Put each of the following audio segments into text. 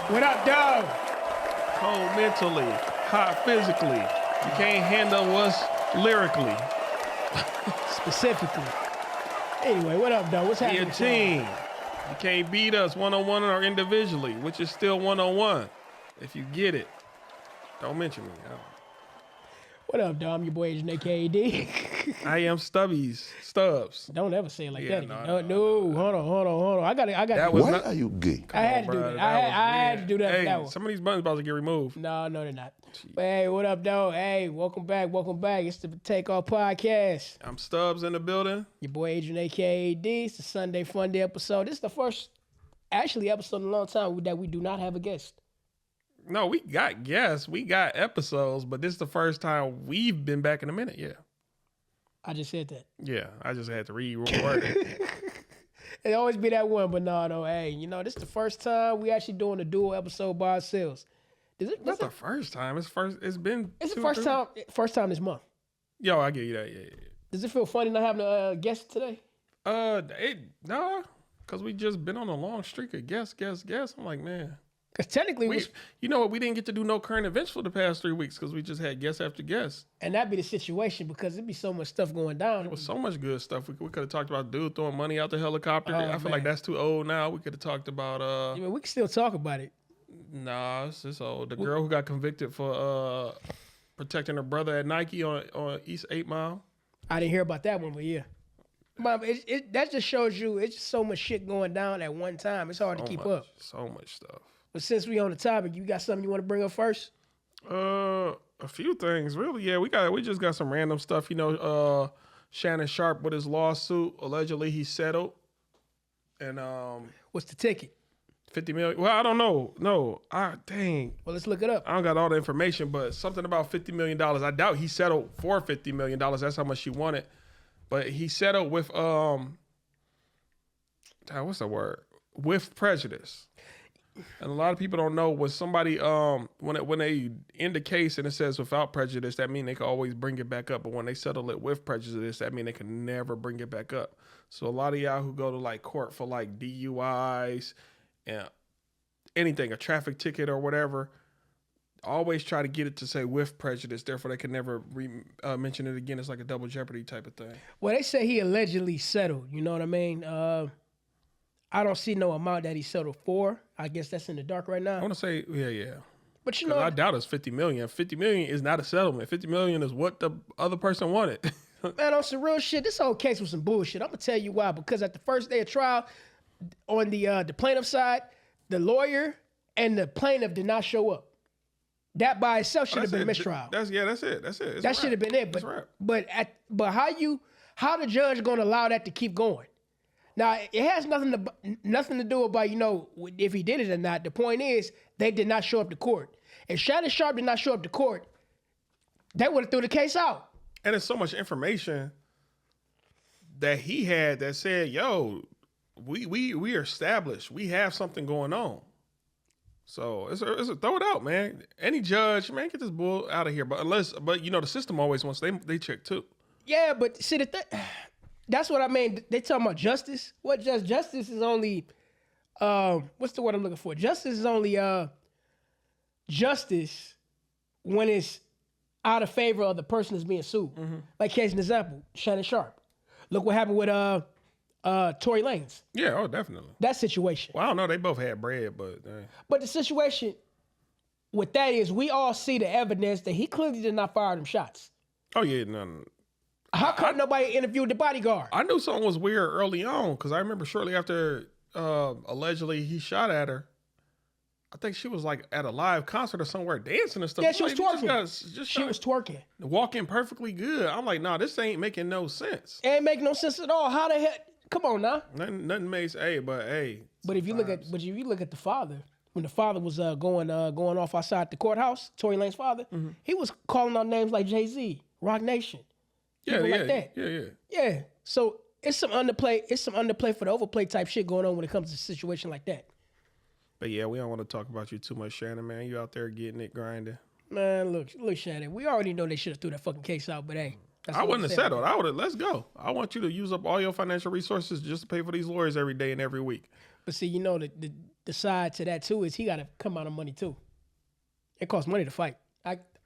What up, dog? Cold mentally, hot physically. You can't handle us lyrically. Specifically. Anyway, what up, dog? What's Be happening? a team. You can't beat us one-on-one or individually, which is still one-on-one. If you get it, don't mention me. What up, dog? I'm your boy Agent AKD. I am Stubbs. Don't ever say it like Yeah, that again. no. Hold on. I got. That was Why not- are you gay? I had to do that. I had to do that. Hey, For that one. some of these buttons about to get removed. No, they're not. But hey, what up, dog? Hey, welcome back. It's the Takeoff podcast. I'm Stubbs in the building. Your boy Adrian AKD. It's the Sunday Fun Day episode. This is the first, episode in a long time that we do not have a guest. No, we got guests. We got episodes, but this is the first time we've been back in a minute. Yeah. I just said that. Yeah, I just had to reword it. It always be that one, but no, though. Hey, this is the first time we actually doing a dual episode by ourselves. Not the first time. It's been. It's the two or first three. time this month. Yo, I get you that. Yeah. Does it feel funny not having a guest today? Nah, because we just been on a long streak of guests. I'm like, man. Because technically, You know what? We didn't get to do no current events for the past 3 weeks because we just had guest after guest. and that'd be the situation because it'd be so much stuff going down. There was so much good stuff. We could have talked about dude throwing money out the helicopter. Oh, I feel man. like that's too old now. We could have talked about I mean, we can still talk about it. Nah, it's just old. The girl who got convicted for protecting her brother at Nike on East 8 Mile. I didn't hear about that one, but yeah. But that just shows you it's just so much shit going down at one time. It's hard to keep up. So much stuff. But since we on the topic, you got something you want to bring up first? A few things, really. Yeah, we just got some random stuff. Shannon Sharp with his lawsuit. Allegedly, he settled. And What's the ticket? 50 million. Well, I don't know. No, dang. Well, let's look it up. I don't got all the information, but something about $50 million. I doubt he settled for $50 million. That's how much she wanted. But he settled with what's the word? With prejudice. And a lot of people don't know when somebody when they end the case and it says without prejudice, that means they can always bring it back up. But when they settle it with prejudice, that means they can never bring it back up. So a lot of y'all who go to like court for like DUIs and anything, a traffic ticket or whatever, always try to get it to say with prejudice. Therefore, they can never mention it again. It's like a double jeopardy type of thing. Well, they say he allegedly settled. You know what I mean? I don't see no amount that he settled for. I guess that's in the dark right I now. want to say, yeah. But I doubt it's 50 million. 50 million is not a settlement. 50 million is what the other person wanted. man, on some real shit, this whole case was some bullshit. I'm gonna tell you why. Because at the first day of trial, on the plaintiff side, the lawyer and the plaintiff did not show up. That by itself should have been a mistrial. That's it. It's That should have been it. But how the judge gonna allow that to keep going? Now it has nothing to do about if he did it or not. The point is they did not show up to court. If Shannon Sharp did not show up to court, they would have threw the case out. And there's so much information that he had that said, "Yo, we are established. We have something going on." So it's a throw it out, man. Any judge, man, get this bull out of here. But the system always wants they check too. Yeah, but see that's what I mean. They talking about justice. What justice is only what's the word I'm looking for? Justice is only justice when it's out of favor of the person that's being sued. Mm-hmm. Like case an example, Shannon Sharp. Look what happened with Tory Lanez. Yeah, oh, definitely. That situation. Well, I don't know. They both had bread, but But the situation with that is we all see the evidence that he clearly did not fire them shots. oh yeah, no. How come nobody interviewed the bodyguard? I knew something was weird early on because I remember shortly after allegedly he shot at her. I think she was like at a live concert or somewhere dancing and stuff. Yeah, she was twerking. She was twerking. Walking perfectly good. I'm like, nah, this ain't making no sense. It ain't make no sense at all. How the hell? Come on now. Nothing makes hey. But if you look at the father, when the father was going off outside the courthouse, Tory Lanez's father, he was calling out names like Jay-Z, Rock Nation, people like that. Yeah. So it's some underplay. It's some underplay for the overplay type shit going on when it comes to a situation like that. But yeah, we don't want to talk about you too much, Shannon, man. You out there getting it, grinding. Man, look, Shannon. We already know they should have threw that fucking case out, but hey. I wouldn't have settled. I would have, let's go. I want you to use up all your financial resources just to pay for these lawyers every day and every week. But see, you know, the side to that too is he got to come out of money too. It costs money to fight.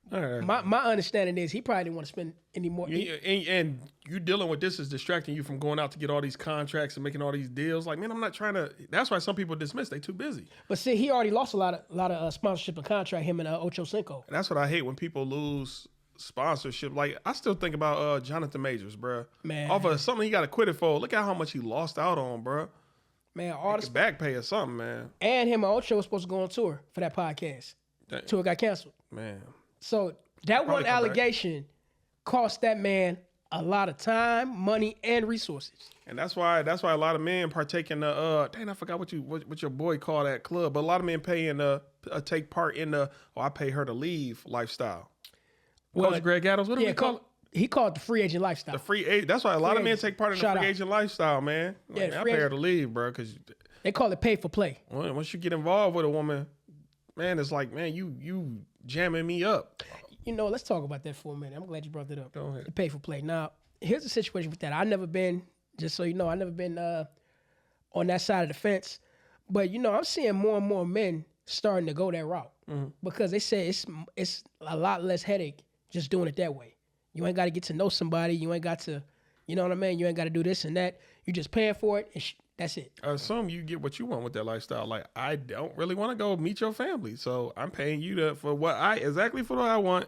My understanding is he probably didn't want to spend any more. And you dealing with this is distracting you from going out to get all these contracts and making all these deals. Like, man, I'm not trying to. That's why some people dismiss. They too busy. But see, he already lost a lot of sponsorship and contract. Him and Ocho Cinco. And that's what I hate when people lose sponsorship. Like, I still think about Jonathan Majors, bro. Man, off of something he got acquitted for. Look at how much he lost out on, bro. Man, all the back pay or something, man. And him and Ocho was supposed to go on tour for that podcast. Dang. Tour got canceled. Man. So that one allegation cost that man a lot of time, money, and resources. And that's why a lot of men partake in the dang, I forgot what your boy called that club, but a lot of men take part in the I pay her to leave lifestyle. Well, Coach Greg Adams, what do we call it? He called it the free agent lifestyle. The free agent. That's why a lot of men take part in the free agent lifestyle, man. Yeah, I pay her to leave, bro, because they call it pay for play. Once you get involved with a woman, man, it's like, man, you jamming me up. You know, let's talk about that for a minute. I'm glad you brought that up. Go ahead. The pay for play. Now, here's the situation with that. I've never been, just so you know, I've never been on that side of the fence. But, you know, I'm seeing more and more men starting to go that route because they say it's a lot less headache just doing it that way. You ain't got to get to know somebody. You ain't got to, you know what I mean? You ain't got to do this and that. You just paying for it and that's it. I assume you get what you want with that lifestyle. Like, I don't really want to go meet your family, so I'm paying you for what I want,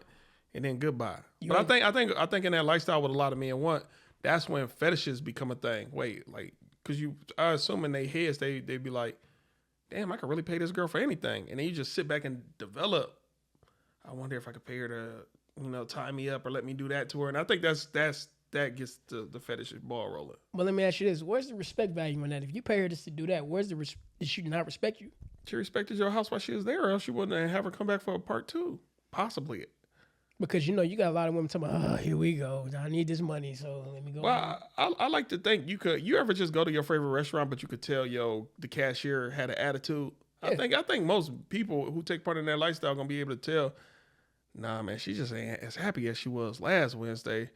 and then goodbye. But I think in that lifestyle, what a lot of men want, that's when fetishes become a thing. Wait, like, because I assume in their heads they be like, damn, I could really pay this girl for anything, and then you just sit back and develop. I wonder if I could pay her to, you know, tie me up or let me do that to her, and I think that gets the fetish ball rolling. But let me ask you this: where's the respect value in that? If you pay her just to do that, did she not respect you? She respected your house while she was there, or else you wouldn't have her come back for a part 2, possibly. Because, you know, you got a lot of women talking about, oh, here we go. I need this money, so let me go. Well, I like to think you ever just go to your favorite restaurant, but you could tell, the cashier had an attitude. Yeah. I think most people who take part in that lifestyle are going to be able to tell, nah, man, she just ain't as happy as she was last Wednesday.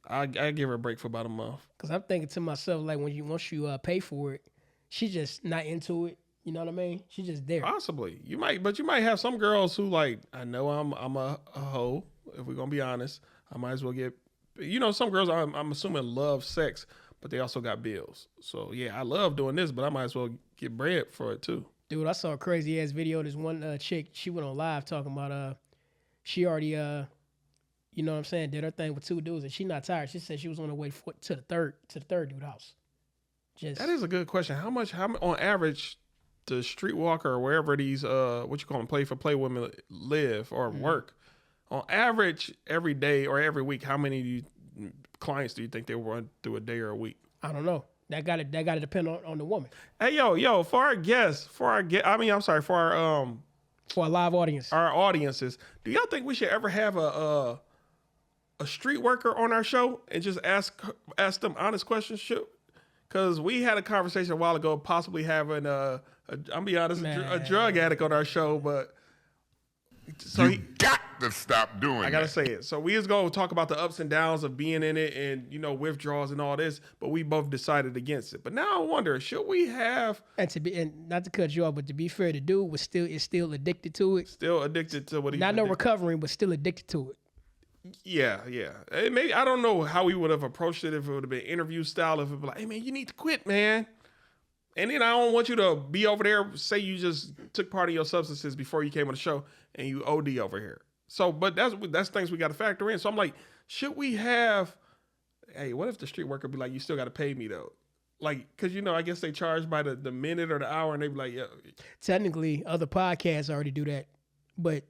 I give her a break for about a month. Because I'm thinking to myself, like, once you pay for it, she's just not into it. You know what I mean? She's just there. Possibly. You might have some girls who, like, I know I'm a hoe, if we're going to be honest. I might as well get, some girls I'm assuming love sex, but they also got bills. So, yeah, I love doing this, but I might as well get bread for it, too. Dude, I saw a crazy-ass video. This one chick, she went on live talking about, she already, you know what I'm saying, did her thing with 2 dudes, and she not tired. She said she was on her way to the third dude house. That is a good question. How much on average, the streetwalker or wherever these what you call them play for play women live or work, on average every day or every week, how many clients do you think they run through a day or a week? I don't know. That got to depend on the woman. Hey yo, for our live audience, our audiences, do y'all think we should ever have a street worker on our show and just ask them honest questions? Because we had a conversation a while ago, possibly having I'm be honest, a drug addict on our show, but so you got to stop doing. I gotta say it. So we was gonna talk about the ups and downs of being in it, and withdrawals and all this, but we both decided against it. But now I wonder, should we have? And not to cut you off, but to be fair, the dude is still addicted to it. Still addicted to what he. Not no recovering, but still addicted to it. Yeah. Maybe I don't know how we would have approached it if it would have been interview style. If it would be like, hey man, you need to quit, man. And then I don't want you to be over there, say you just took part of your substances before you came on the show and you OD over here. So, but that's things we got to factor in. So I'm like, should we have, hey, what if the street worker be like, you still got to pay me though? Like, because, I guess they charge by the minute or the hour and they be like, yeah. Technically, other podcasts already do that. But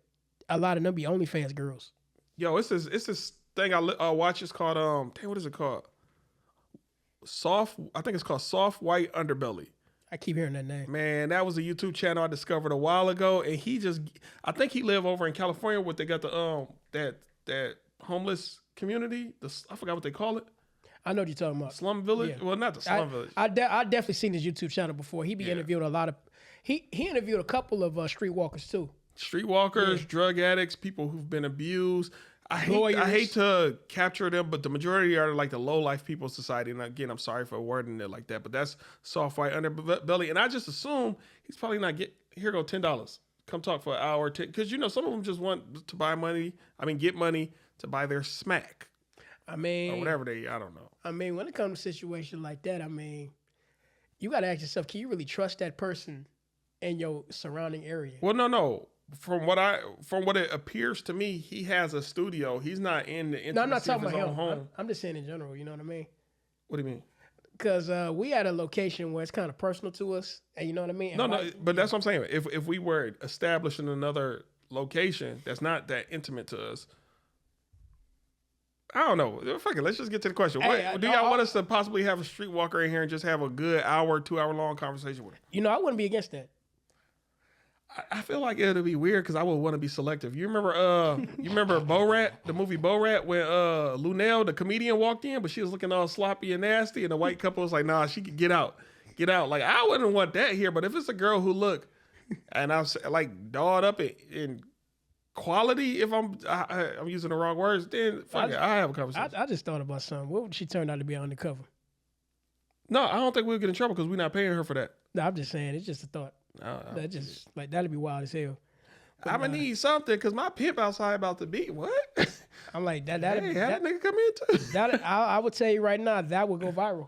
a lot of them be OnlyFans girls. Yo, it's this thing I watch. It's called, what is it called? I think it's called Soft White Underbelly. I keep hearing that name. Man, that was a YouTube channel I discovered a while ago, and I think he lived over in California where they got the that homeless community. I forgot what they call it. I know what you're talking about. Slum Village? Yeah. Well, not the Slum Village. I definitely seen his YouTube channel before. He interviewed a lot of, he interviewed a couple of streetwalkers too. Streetwalkers, drug addicts, people who've been abused. I hate to capture them, but the majority are like the low life people in society. And again, I'm sorry for wording it like that, but that's soft white underbelly. And I just assume he's probably not here go $10. Come talk for an hour, because some of them just want to get money to buy their smack. I mean, or whatever I don't know. I mean, when it comes to situations like that, I mean, you got to ask yourself, can you really trust that person in your surrounding area? Well, no. From what it appears to me, he has a studio. He's not in the intimacy I'm not talking of his about own him. home. I'm just saying in general. You know what I mean? What do you mean? Because we at a location where it's kind of personal to us, and you know what I mean. But that's what I'm saying. If we were established in another location that's not that intimate to us, I don't know. Fuck it. Let's just get to the question. Do y'all want us to possibly have a streetwalker in here and just have a good 2-hour long conversation with him? I wouldn't be against that. I feel like it'll be weird because I would want to be selective. You remember Bo Rat, the movie Bo Rat, when Lunel, the comedian, walked in, but she was looking all sloppy and nasty, and the white couple was like, "Nah, she could get out." Like, I wouldn't want that here. But if it's a girl who look, and I'm like dolled up in quality, if I'm using the wrong words, then fuck it, I have a conversation. I just thought about something. What would she turn out to be undercover? No, I don't think we'll get in trouble because we're not paying her for that. No, I'm just saying. It's just a thought. That just like that'd be wild as hell. But I'm gonna need something because my pimp outside about to be what? I'm like that. That nigga come in too. I would tell you right now that would go viral.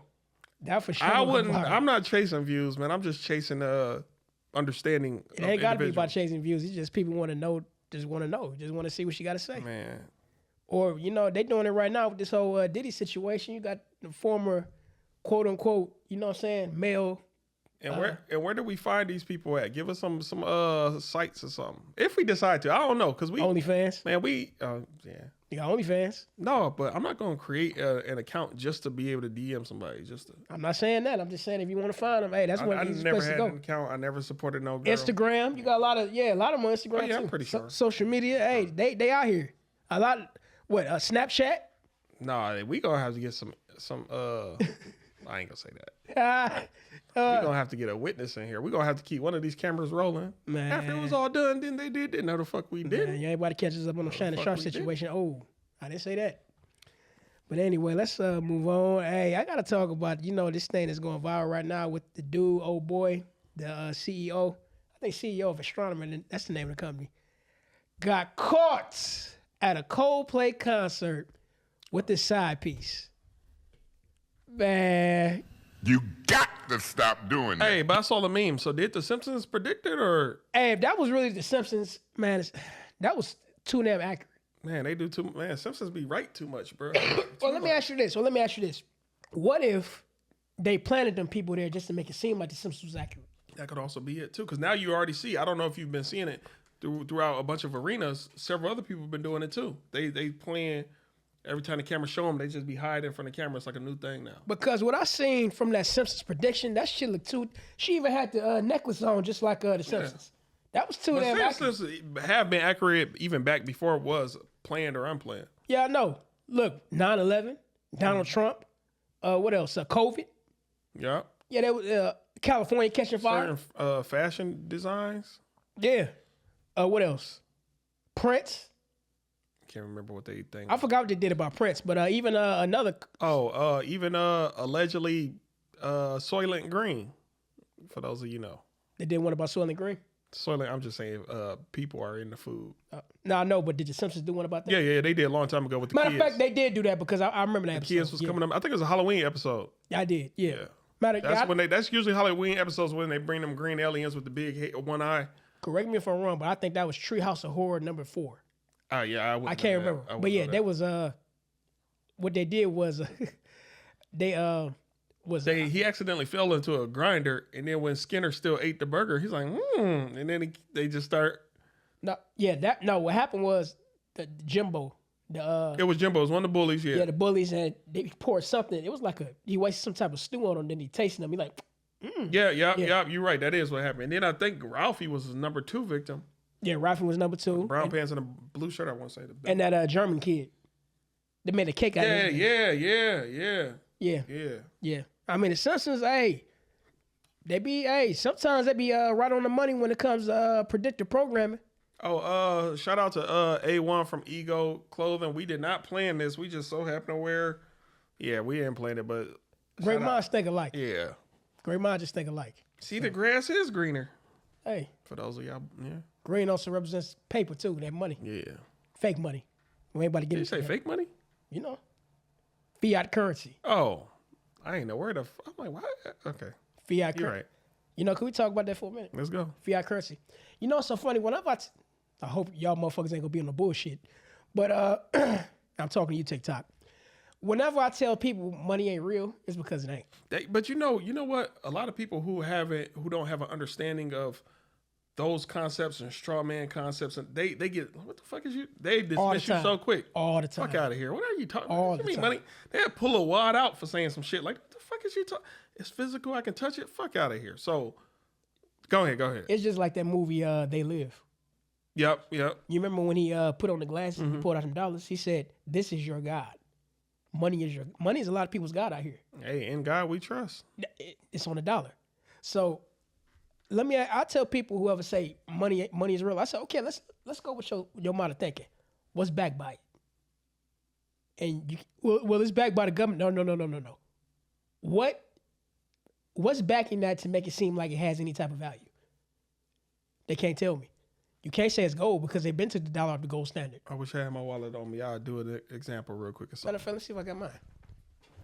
That for sure. I wouldn't. I'm not chasing views, man. I'm just chasing understanding. It ain't got to be about chasing views. It's just people want to know. Just want to see what she got to say. Man. Or they doing it right now with this whole Diddy situation. You got the former quote unquote, you know what I'm saying, male. And where do we find these people at? Give us some sites or something. If we decide to, I don't know, because we OnlyFans. Man, yeah. You got OnlyFans. No, but I'm not gonna create an account just to be able to DM somebody. I'm not saying that. I'm just saying if you want to find them, hey, that's one of the easiest places to go. I never had an account. I never supported no girl. Instagram. You got a lot of them on Instagram. Oh, yeah, too. I'm pretty sure. Social media. Hey, they out here. A lot. Snapchat? Nah, we gonna have to get some. I ain't gonna say that. We're going to have to get a witness in here. We're going to have to keep one of these cameras rolling. Man. After it was all done, then they did. No, the fuck we didn't. Yeah, everybody catches up on the Shining Sharp situation. Oh, I didn't say that. But anyway, let's move on. Hey, I got to talk about, this thing that's going viral right now with the dude, old boy, the CEO. I think CEO of Astronomer, that's the name of the company. Got caught at a Coldplay concert with his side piece. Man. You got to stop doing that. Hey, but I saw the meme. So did the Simpsons predict it or? Hey, if that was really the Simpsons, man, that was too damn accurate. Man, they do too. Man, Simpsons be right too much, bro. Let me ask you this. What if they planted them people there just to make it seem like the Simpsons was accurate? That could also be it too. Because now you already see. I don't know if you've been seeing it throughout a bunch of arenas. Several other people have been doing it too. They playing. Every time the camera show them, they just be hiding from the camera. It's like a new thing now. Because what I seen from that Simpsons prediction, that shit looked too. She even had the necklace on, just like the Simpsons. Yeah. That was too damn accurate. Simpsons have been accurate even back before it was planned or unplanned. Yeah, I know. Look, 9/11, Donald Trump. What else? COVID. Yeah. Yeah, that was California catching fire. Certain fashion designs. Yeah. What else? Prince. Can't remember what they think. I forgot what they did about Prince, but even another. Even allegedly Soylent Green. For those of you know, they did one about Soylent Green. Soylent. I'm just saying, people are in the food. No, I know, but did the Simpsons do one about that? Yeah, they did a long time ago with the kids. Matter of fact, they did do that because I remember that. The kids was coming up. I think it was a Halloween episode. Yeah, I did. Yeah. That's usually Halloween episodes when they bring them green aliens with the big one eye. Correct me if I'm wrong, but I think that was Treehouse of Horror #4. Yeah, I can't remember. But yeah, that was what they did was he accidentally fell into a grinder, and then when Skinner still ate the burger, he's like, and then they just start. What happened was the Jimbo. It was Jimbo. It was one of the bullies. Yeah, the bullies, and they poured something. It was like he wasted some type of stew on him. Then he tasted them. He like, Yeah. You're right. That is what happened. And then I think Ralphie was his #2 victim. Yeah, Ralphie was #2. Brown pants and a blue shirt, I want to say. And that German kid. They made a cake out of it. Yeah. I mean, the Simpsons, sometimes they be right on the money when it comes to predictive programming. Oh, shout out to A1 from Ego Clothing. We did not plan this. We just so happened to wear. Yeah, we didn't plan it, but great minds think alike. Yeah, great minds just think alike. See, the grass is greener. Hey, for those of y'all, yeah. Green also represents paper too. That money. Yeah. Fake money. When anybody get Did you say fake money? You know, fiat currency. Oh, I ain't know where the. I'm like, what? Okay. Fiat currency. Right. You know, can we talk about that for a minute? Let's go. Fiat currency. You know, it's so funny. Whenever I hope y'all motherfuckers ain't gonna be on the bullshit, but I'm talking to you, TikTok. Whenever I tell people money ain't real, it's because it ain't. But you know what? A lot of people who don't have an understanding of those concepts and straw man concepts, and they get, what the fuck is you? They dismiss you so quick. All the time. Fuck out of here. What are you talking? All the time. Money? They pull a wad out for saying some shit like, what the fuck is you talking? It's physical. I can touch it. Fuck out of here. So, go ahead. It's just like that movie, They Live. Yep. You remember when he put on the glasses and pulled out some dollars? He said, "This is your God. Money is a lot of people's God out here. Hey, in God we trust. It's on the dollar. So I tell people whoever say money is real. I say, okay, let's go with your mind of thinking. What's backed by it? And it's backed by the government. No. What's backing that to make it seem like it has any type of value? They can't tell me. You can't say it's gold because they've been to the dollar off the gold standard. I wish I had my wallet on me. I'll do an example real quick. Matter of fact, let's see if I got mine.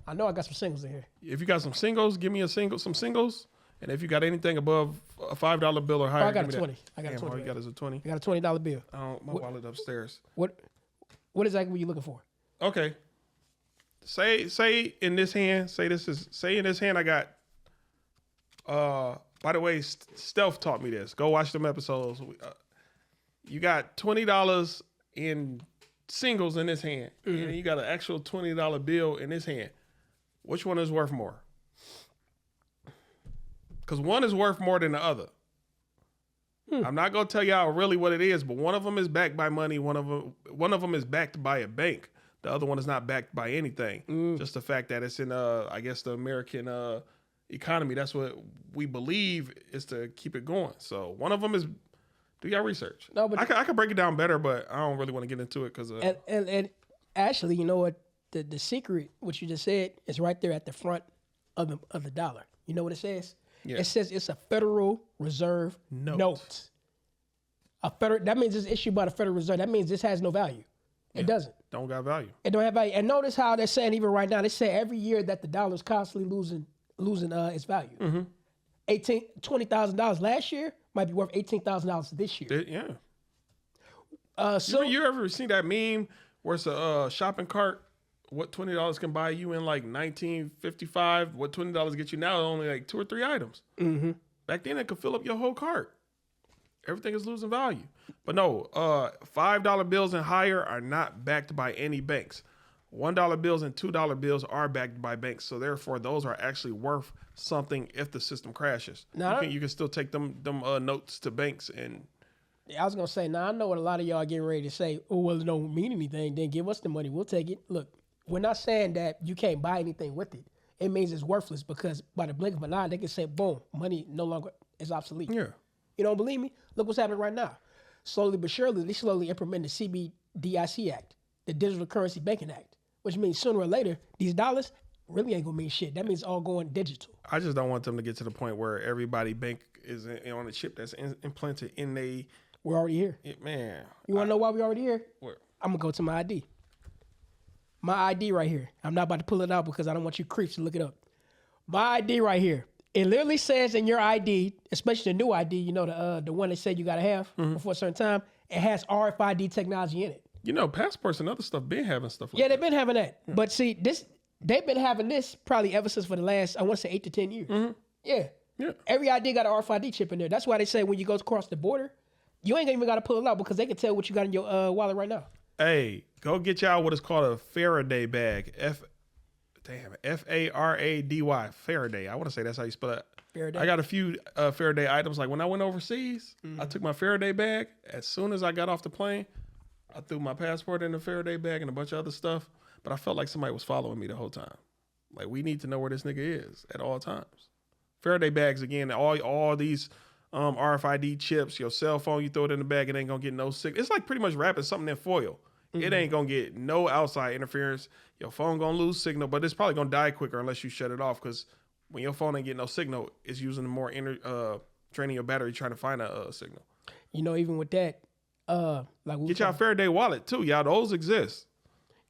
I know I got some singles in here. If you got some singles, give me some singles. And if you got anything above a $5 bill or higher, I got a 20. I got a 20. All you got is a 20. I got a $20 bill. My wallet upstairs. What exactly were you looking for? Okay. Say in this hand. Say in this hand I got. By the way, Stealth taught me this. Go watch them episodes. You got $20 in singles in this hand, and you got an actual $20 bill in this hand. Which one is worth more? Because one is worth more than the other. I'm not gonna tell y'all really what it is, but one of them is backed by money. One of them is backed by a bank. The other one is not backed by anything. Just the fact that it's in I guess the American economy. That's what we believe is to keep it going. So one of them is. Do y'all research? No, but I can break it down better, but I don't really want to get into it because. And actually, you know what? The secret, what you just said, is right there at the front of the dollar. You know what it says? Yeah. It says it's a Federal Reserve note. That means it's issued by the Federal Reserve. That means this has no value. It doesn't. Don't got value. It don't have value. And notice how they're saying even right now. They say every year that the dollar is constantly losing its value. Mm-hmm. $20,000 last year might be worth $18,000 this year. So you ever seen that meme where it's a shopping cart? What $20 can buy you in like 1955? What $20 get you now? Only like 2 or 3 items. Mm-hmm. Back then, it could fill up your whole cart. Everything is losing value. But no, $5 bills and higher are not backed by any banks. $1 bills and $2 bills are backed by banks, so therefore those are actually worth something if the system crashes. Now, you can still take them notes to banks and. I was gonna say, now I know what a lot of y'all are getting ready to say. Oh well, it don't mean anything. Then give us the money, we'll take it. Look, we're not saying that you can't buy anything with it. It means it's worthless because by the blink of an eye, they can say, boom, money no longer is obsolete. Yeah. You don't believe me? Look what's happening right now. Slowly but surely, they slowly implement the CBDIC Act, the Digital Currency Banking Act. Which means sooner or later, these dollars really ain't gonna mean shit. That means all going digital. I just don't want them to get to the point where everybody bank is on a chip that's implanted in they. We're already here. Man. You wanna know why we're already here? Where? I'm gonna go to my ID. My ID right here. I'm not about to pull it out because I don't want you creeps to look it up. My ID right here. It literally says in your ID, especially the new ID, you know, the one they said you gotta have before a certain time, it has RFID technology in it. You know, passports and other stuff been having stuff like that. Yeah, they've been having that. Yeah. But see, they've been having this probably ever since for the last, I want to say 8 to 10 years. Mm-hmm. Yeah. Every ID got an RFID chip in there. That's why they say when you go across the border, you ain't even got to pull it out because they can tell what you got in your wallet right now. Hey, go get y'all what is called a Faraday bag. F-A-R-A-D-Y. Faraday. I want to say that's how you spell it. Faraday. I got a few Faraday items. Like when I went overseas, I took my Faraday bag. As soon as I got off the plane, I threw my passport in the Faraday bag and a bunch of other stuff, but I felt like somebody was following me the whole time. Like, we need to know where this nigga is at all times. Faraday bags, again, all these RFID chips, your cell phone, you throw it in the bag, it ain't gonna get no signal. It's like pretty much wrapping something in foil. It ain't gonna get no outside interference. Your phone gonna lose signal, but it's probably gonna die quicker unless you shut it off. Because when your phone ain't getting no signal, it's using more draining your battery trying to find a signal. You know, even with that, like get y'all Faraday wallet too, y'all. Those exist.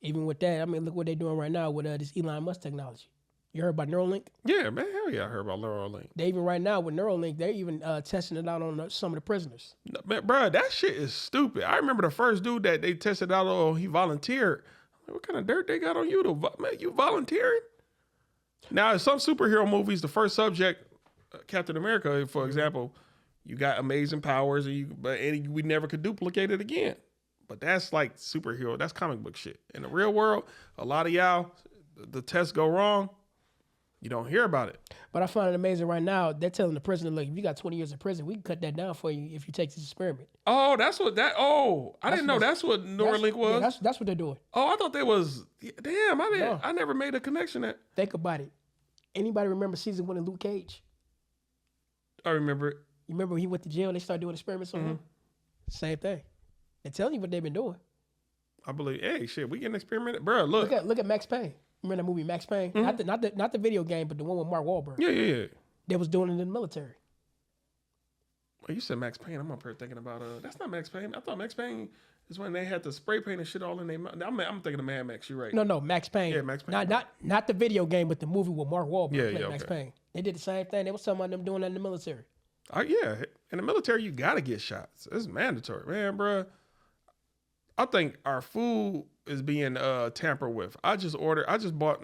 Even with that, I mean, look what they're doing right now with this Elon Musk technology. You heard about Neuralink? Yeah, man, hell yeah, I heard about Neuralink. They even right now with Neuralink, they're even testing it out on some of the prisoners. No, man, bro, that shit is stupid. I remember the first dude that they tested out on, he volunteered. I'm like, what kind of dirt they got on you? Man, you volunteering? Now, in some superhero movies, the first subject, Captain America, for example, you got amazing powers, and we never could duplicate it again. But that's like superhero. That's comic book shit. In the real world, a lot of y'all, the tests go wrong. You don't hear about it. But I find it amazing right now. They're telling the prisoner, look, if you got 20 years in prison, we can cut that down for you if you take this experiment. Oh, that's what that. Oh, I didn't know that's what Neuralink was. Yeah, that's what they're doing. Oh, I thought they was. Damn, I didn't. No. I never made a connection. That. Think about it. Anybody remember season 1 of Luke Cage? I remember it. You remember when he went to jail and they started doing experiments on him? Same thing. They're telling you what they've been doing. I believe. Hey, shit, we getting experimented, bro. Look at Max Payne. Remember that movie Max Payne? Not the video game, but the one with Mark Wahlberg. Yeah. They was doing it in the military. Well, you said Max Payne. I'm up here thinking about that's not Max Payne. I thought Max Payne is when they had the spray paint and shit all in their mouth. I'm thinking of Mad Max. You're right. No, Max Payne. Yeah, Max Payne. Not the video game, but the movie with Mark Wahlberg played Max okay. Payne. They did the same thing. They was talking about them doing that in the military. Yeah, in the military you gotta get shots. It's mandatory, man, bro. I think our food is being tampered with. I just bought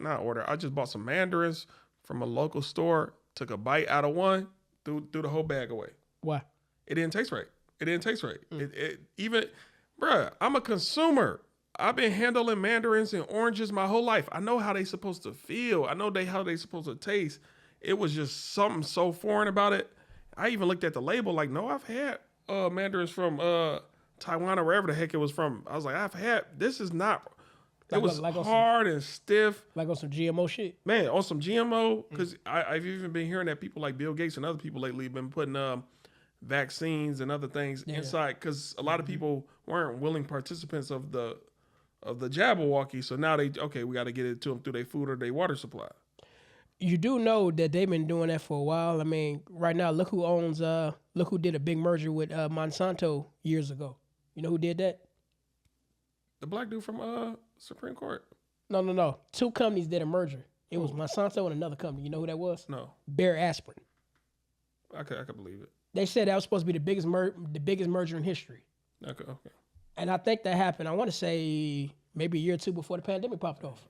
some mandarins from a local store. Took a bite out of one, threw the whole bag away. Why? It didn't taste right. Even, bruh, I'm a consumer. I've been handling mandarins and oranges my whole life. I know how they supposed to feel. I know how they supposed to taste. It was just something so foreign about it. I even looked at the label like, no, I've had mandarins from Taiwan or wherever the heck it was from. I was like, this is not. It was hard and stiff. Like on some GMO shit? Man, on some GMO. Because I've even been hearing that people like Bill Gates and other people lately have been putting vaccines and other things inside. Because a lot of people weren't willing participants of the Jabberwocky. So now we got to get it to them through their food or their water supply. You do know that they've been doing that for a while. I mean, right now, look who did a big merger with Monsanto years ago. You know who did that? The black dude from Supreme Court. No. 2 companies did a merger. It was Monsanto and another company. You know who that was? No. Bayer Aspirin. I could believe it. They said that was supposed to be the biggest merger in history. Okay. And I think that happened, I want to say, maybe a year or 2 before the pandemic popped off.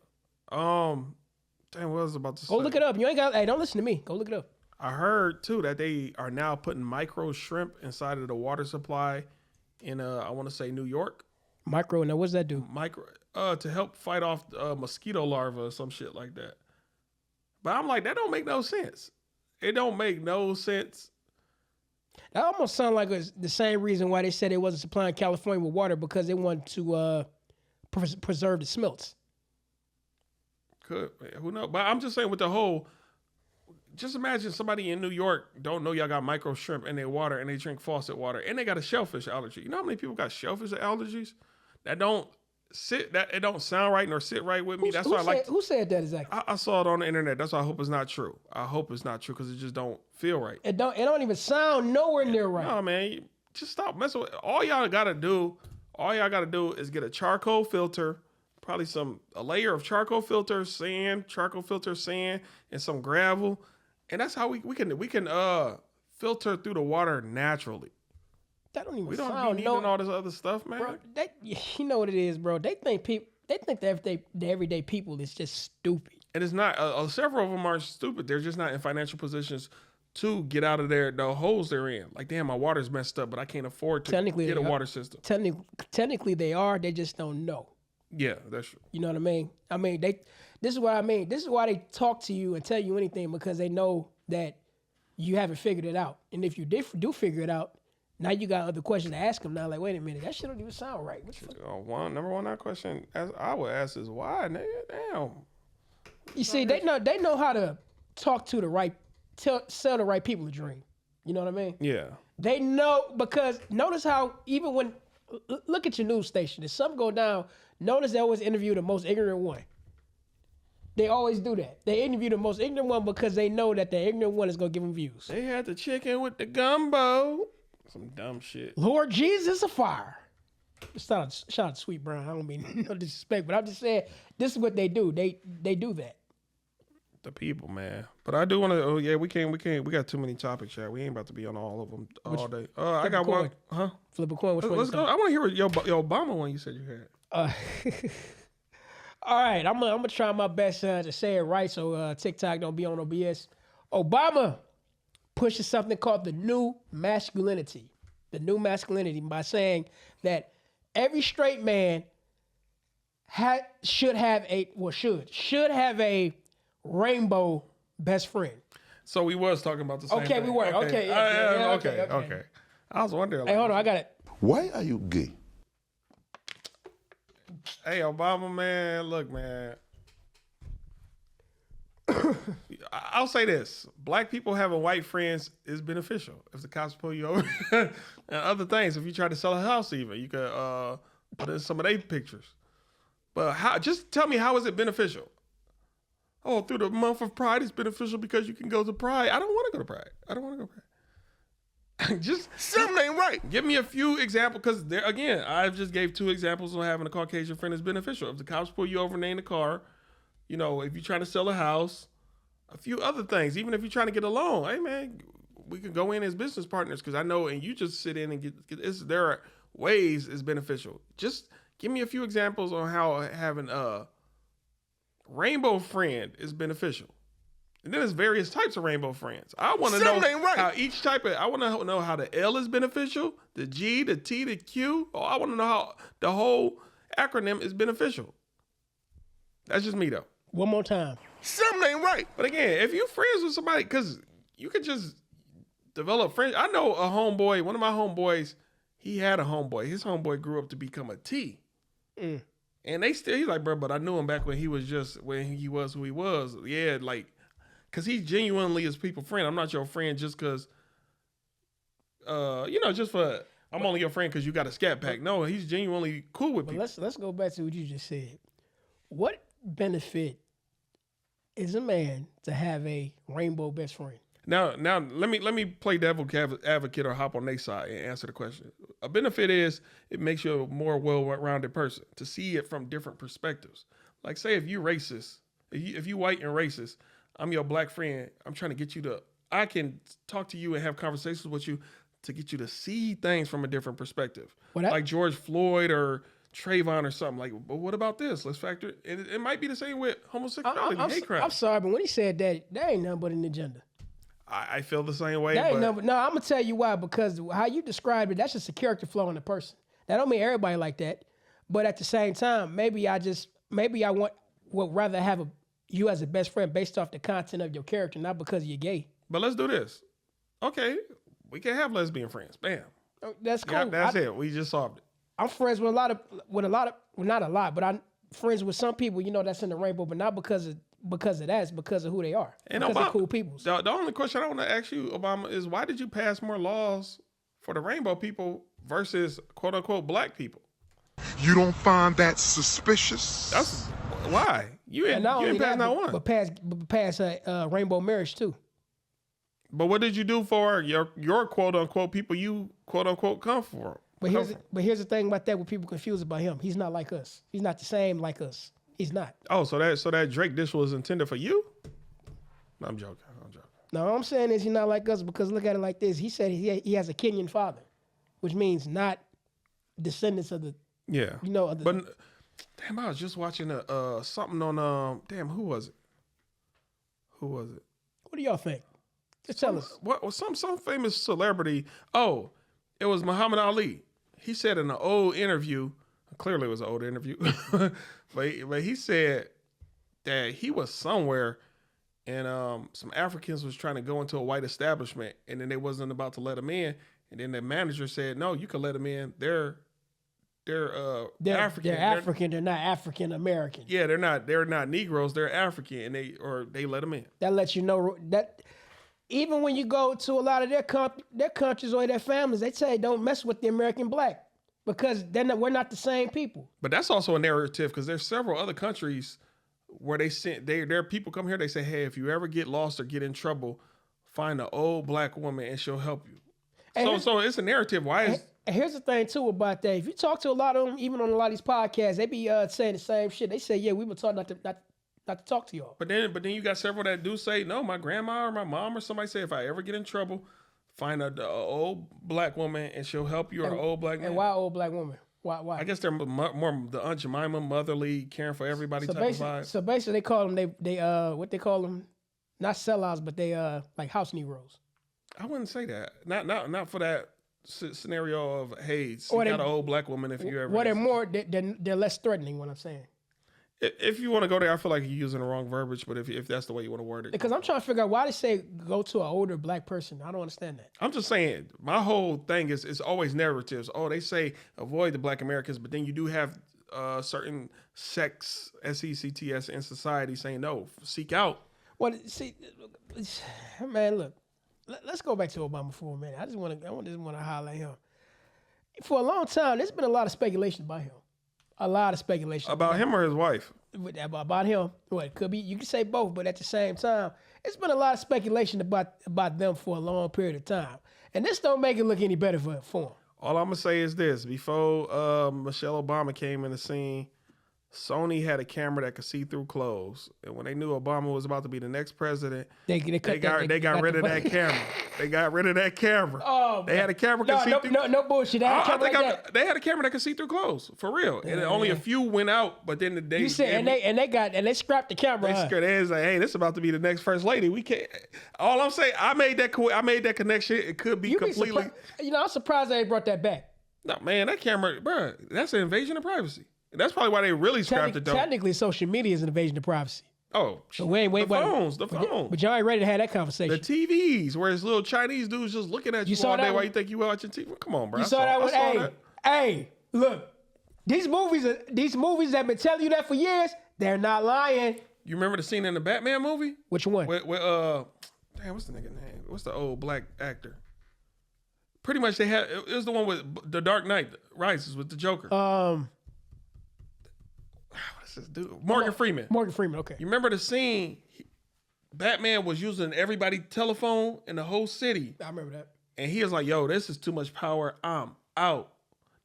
Damn, what was I about to say? Go look it up. You ain't got. Hey, don't listen to me. Go look it up. I heard too that they are now putting micro shrimp inside of the water supply in I want to say New York. Micro. Now, what does that do? Micro to help fight off mosquito larvae or some shit like that. But I'm like, that don't make no sense. It don't make no sense. That almost sounds like the same reason why they said they wasn't supplying California with water, because they wanted to preserve the smolts. Could, who knows? But I'm just saying with the whole, just imagine somebody in New York don't know y'all got micro shrimp in their water and they drink faucet water and they got a shellfish allergy. You know how many people got shellfish allergies that don't it don't sound right nor sit right with me. That's why I like. Who said that exactly? I saw it on the internet. That's why I hope it's not true. I hope it's not true because it just don't feel right. It don't even sound nowhere near right. No, man, just stop messing with. All y'all gotta do is get a charcoal filter. Probably a layer of charcoal filter sand, and some gravel, and that's how we can filter through the water naturally. That don't even we don't sound need all this other stuff, man. Bro, you know what it is, bro. They think the everyday people is just stupid. And it's not. Several of them aren't stupid. They're just not in financial positions to get out of the holes they're in. Like, damn, my water's messed up, but I can't afford to get a water system. Technically, they are. They just don't know. Yeah, that's true. You know what I mean? I mean, this is what I mean. This is why they talk to you and tell you anything, because they know that you haven't figured it out. And if you do figure it out, now you got other questions to ask them. Now, like, wait a minute, that shit don't even sound right. Number one question I would ask is why, nigga? Damn. You see, they know how to talk to sell the right people a dream. You know what I mean? Yeah. They know, because notice how even when, look at your news station, if something go down, notice they always interview the most ignorant one. They always do that. They interview the most ignorant one because they know that the ignorant one is going to give them views. They had the chicken with the gumbo. Some dumb shit. Lord Jesus of fire. Shout out to Sweet Brown. I don't mean no disrespect, but I'm just saying this is what they do. They do that. The people, man. But I do want to. Oh yeah, we can't. We got too many topics, chat. We ain't about to be on all of them all day. I got one. Huh? Flip a coin. Let's go. I want to hear your Obama one you said you had. All right, I'm gonna try my best to say it right so TikTok don't be on OBS. Obama pushes something called the new masculinity. The new masculinity by saying that every straight man should have a rainbow best friend. So we was talking about the same thing. Okay, we were. Okay, yeah, okay. I was wondering. Hey, hold on, I got it. Why are you gay? Hey, Obama, man, look, man. I'll say this. Black people having white friends is beneficial. If the cops pull you over and other things, if you try to sell a house even, you could put in some of their pictures. But just tell me, how is it beneficial? Oh, through the month of Pride, it's beneficial because you can go to Pride. I don't want to go to Pride. I don't want to go to Pride. Just something ain't right. Give me a few examples, because there again, I just gave 2 examples of having a Caucasian friend is beneficial. If the cops pull you over and they in the car, you know, if you're trying to sell a house, a few other things. Even if you're trying to get a loan, hey man, we can go in as business partners, because I know, and you just sit in and get this. There are ways it's beneficial. Just give me a few examples on how having a rainbow friend is beneficial. And then there's various types of rainbow friends. I want to know how each type of, I want to know how the L is beneficial, the G, the T, the Q. Oh, I want to know how the whole acronym is beneficial. That's just me though. One more time. Something ain't right. But again, if you're friends with somebody, because you could just develop friends. I know a homeboy, one of my homeboys, he had a homeboy. His homeboy grew up to become a T. And he's like, bro, but I knew him back when he was who he was. Yeah, like, because he genuinely is people's friend. I'm not your friend just because, just for, I'm only your friend because you got a scat pack. No, he's genuinely cool with people. Let's go back to what you just said. What benefit is a man to have a rainbow best friend? Now let me play devil advocate or hop on their side and answer the question. A benefit is it makes you a more well-rounded person to see it from different perspectives. Like, say if you racist, if you white and racist, I'm your black friend. I'm trying to get you to, I can talk to you and have conversations with you to get you to see things from a different perspective. Like George Floyd or Trayvon or something. Like, but what about this? Let's factor it. It might be the same with homosexuality, hate crime. I'm sorry, but when he said that ain't nothing but an agenda. I feel the same way. No, I'm gonna tell you why. Because how you described it, that's just a character flaw in the person. That don't mean everybody like that. But at the same time, maybe I would rather have you as a best friend based off the content of your character, not because you're gay. But let's do this. Okay, we can have lesbian friends. Bam. That's cool. Yeah, that's it. We just solved it. I'm friends with a lot of, not a lot, but I'm friends with some people, that's in the rainbow, but not because of that, it's because of who they are. And because they're cool people. The only question I want to ask you, Obama, is why did you pass more laws for the rainbow people versus quote unquote black people? You don't find that suspicious? That's why. You ain't passed not one. But pass rainbow marriage too. But what did you do for your quote unquote people you quote unquote come for? But here's the thing about that, what people confuse about him. He's not like us. He's not the same like us. He's not. Oh, so that Drake dish was intended for you? No, I'm joking. No, what I'm saying is he's not like us because look at it like this. He said he has a Kenyan father, which means not descendants of the. Yeah. But damn, I was just watching something on who was it? What do y'all think? Just tell us. What was some famous celebrity? Oh, it was Muhammad Ali. He said in an old interview, clearly it was an old interview, but he said that he was somewhere and some Africans was trying to go into a white establishment and then they wasn't about to let them in, and then the manager said, "No, you can let them in. They're African. They're African. They're not African American. Yeah, they're not Negroes. They're African, and they let them in. That lets you know that even when you go to a lot of their countries or their families, they say don't mess with the American black because we're not the same people. But that's also a narrative because there's several other countries where there are people come here. They say, hey, if you ever get lost or get in trouble, find an old black woman and she'll help you. So it's a narrative. Why is? And here's the thing too about that. If you talk to a lot of them, even on a lot of these podcasts, they be saying the same shit. They say, yeah, we were taught not to talk to y'all. But then you got several that do say, no, my grandma or my mom or somebody say, if I ever get in trouble, find a old black woman and she'll help you, or an old black man. And why old black woman? Why? I guess they're more the Aunt Jemima, motherly, caring for everybody type of vibe. So basically, they call them they what they call them, not sellouts, but they like house Negroes. I wouldn't say that. Not for that scenario of, hey, seek out an old black woman if you ever. What they're less threatening. What I'm saying. If you want to go there, I feel like you're using the wrong verbiage. But if that's the way you want to word it, because I'm trying to figure out why they say go to an older black person. I don't understand that. I'm just saying my whole thing is it's always narratives. Oh, they say avoid the black Americans, but then you do have certain sects, SECTS in society saying no, seek out. Well, see, man, look. Let's go back to Obama for a minute. I just want to highlight him. For a long time, there's been a lot of speculation about him. A lot of speculation about him or his wife. About him. Well, it could be. You could say both, but at the same time, it's been a lot of speculation about them for a long period of time. And this don't make it look any better for him. All I'm gonna say is this: before Michelle Obama came in the scene, Sony had a camera that could see through clothes, and when they knew Obama was about to be the next president, they got rid of that camera. They got rid of that camera. Oh, they had a camera that could see through. No bullshit. They had a camera that could see through clothes for real, and only a few went out. But then they they scrapped the camera. They was like, hey, this is about to be the next first lady. We can't. All I'm saying, I made that connection. It could be completely. I'm surprised they brought that back. No, man, that camera, bro, that's an invasion of privacy. That's probably why they really scrapped it, though. Technically, social media is an invasion of privacy. Oh, so wait. The phones. But y'all ain't ready to have that conversation. The TVs, where it's little Chinese dudes just looking at you all day while you think you watching TV. Come on, bro. You saw that one? Hey, look. These movies that have been telling you that for years, they're not lying. You remember the scene in the Batman movie? Which one? Damn, what's the nigga name? What's the old black actor? Pretty much it was the one with The Dark Knight Rises with the Joker. What's this dude? Morgan Freeman. Morgan Freeman, okay. You remember the scene? Batman was using everybody's telephone in the whole city. I remember that. And he was like, yo, this is too much power. I'm out.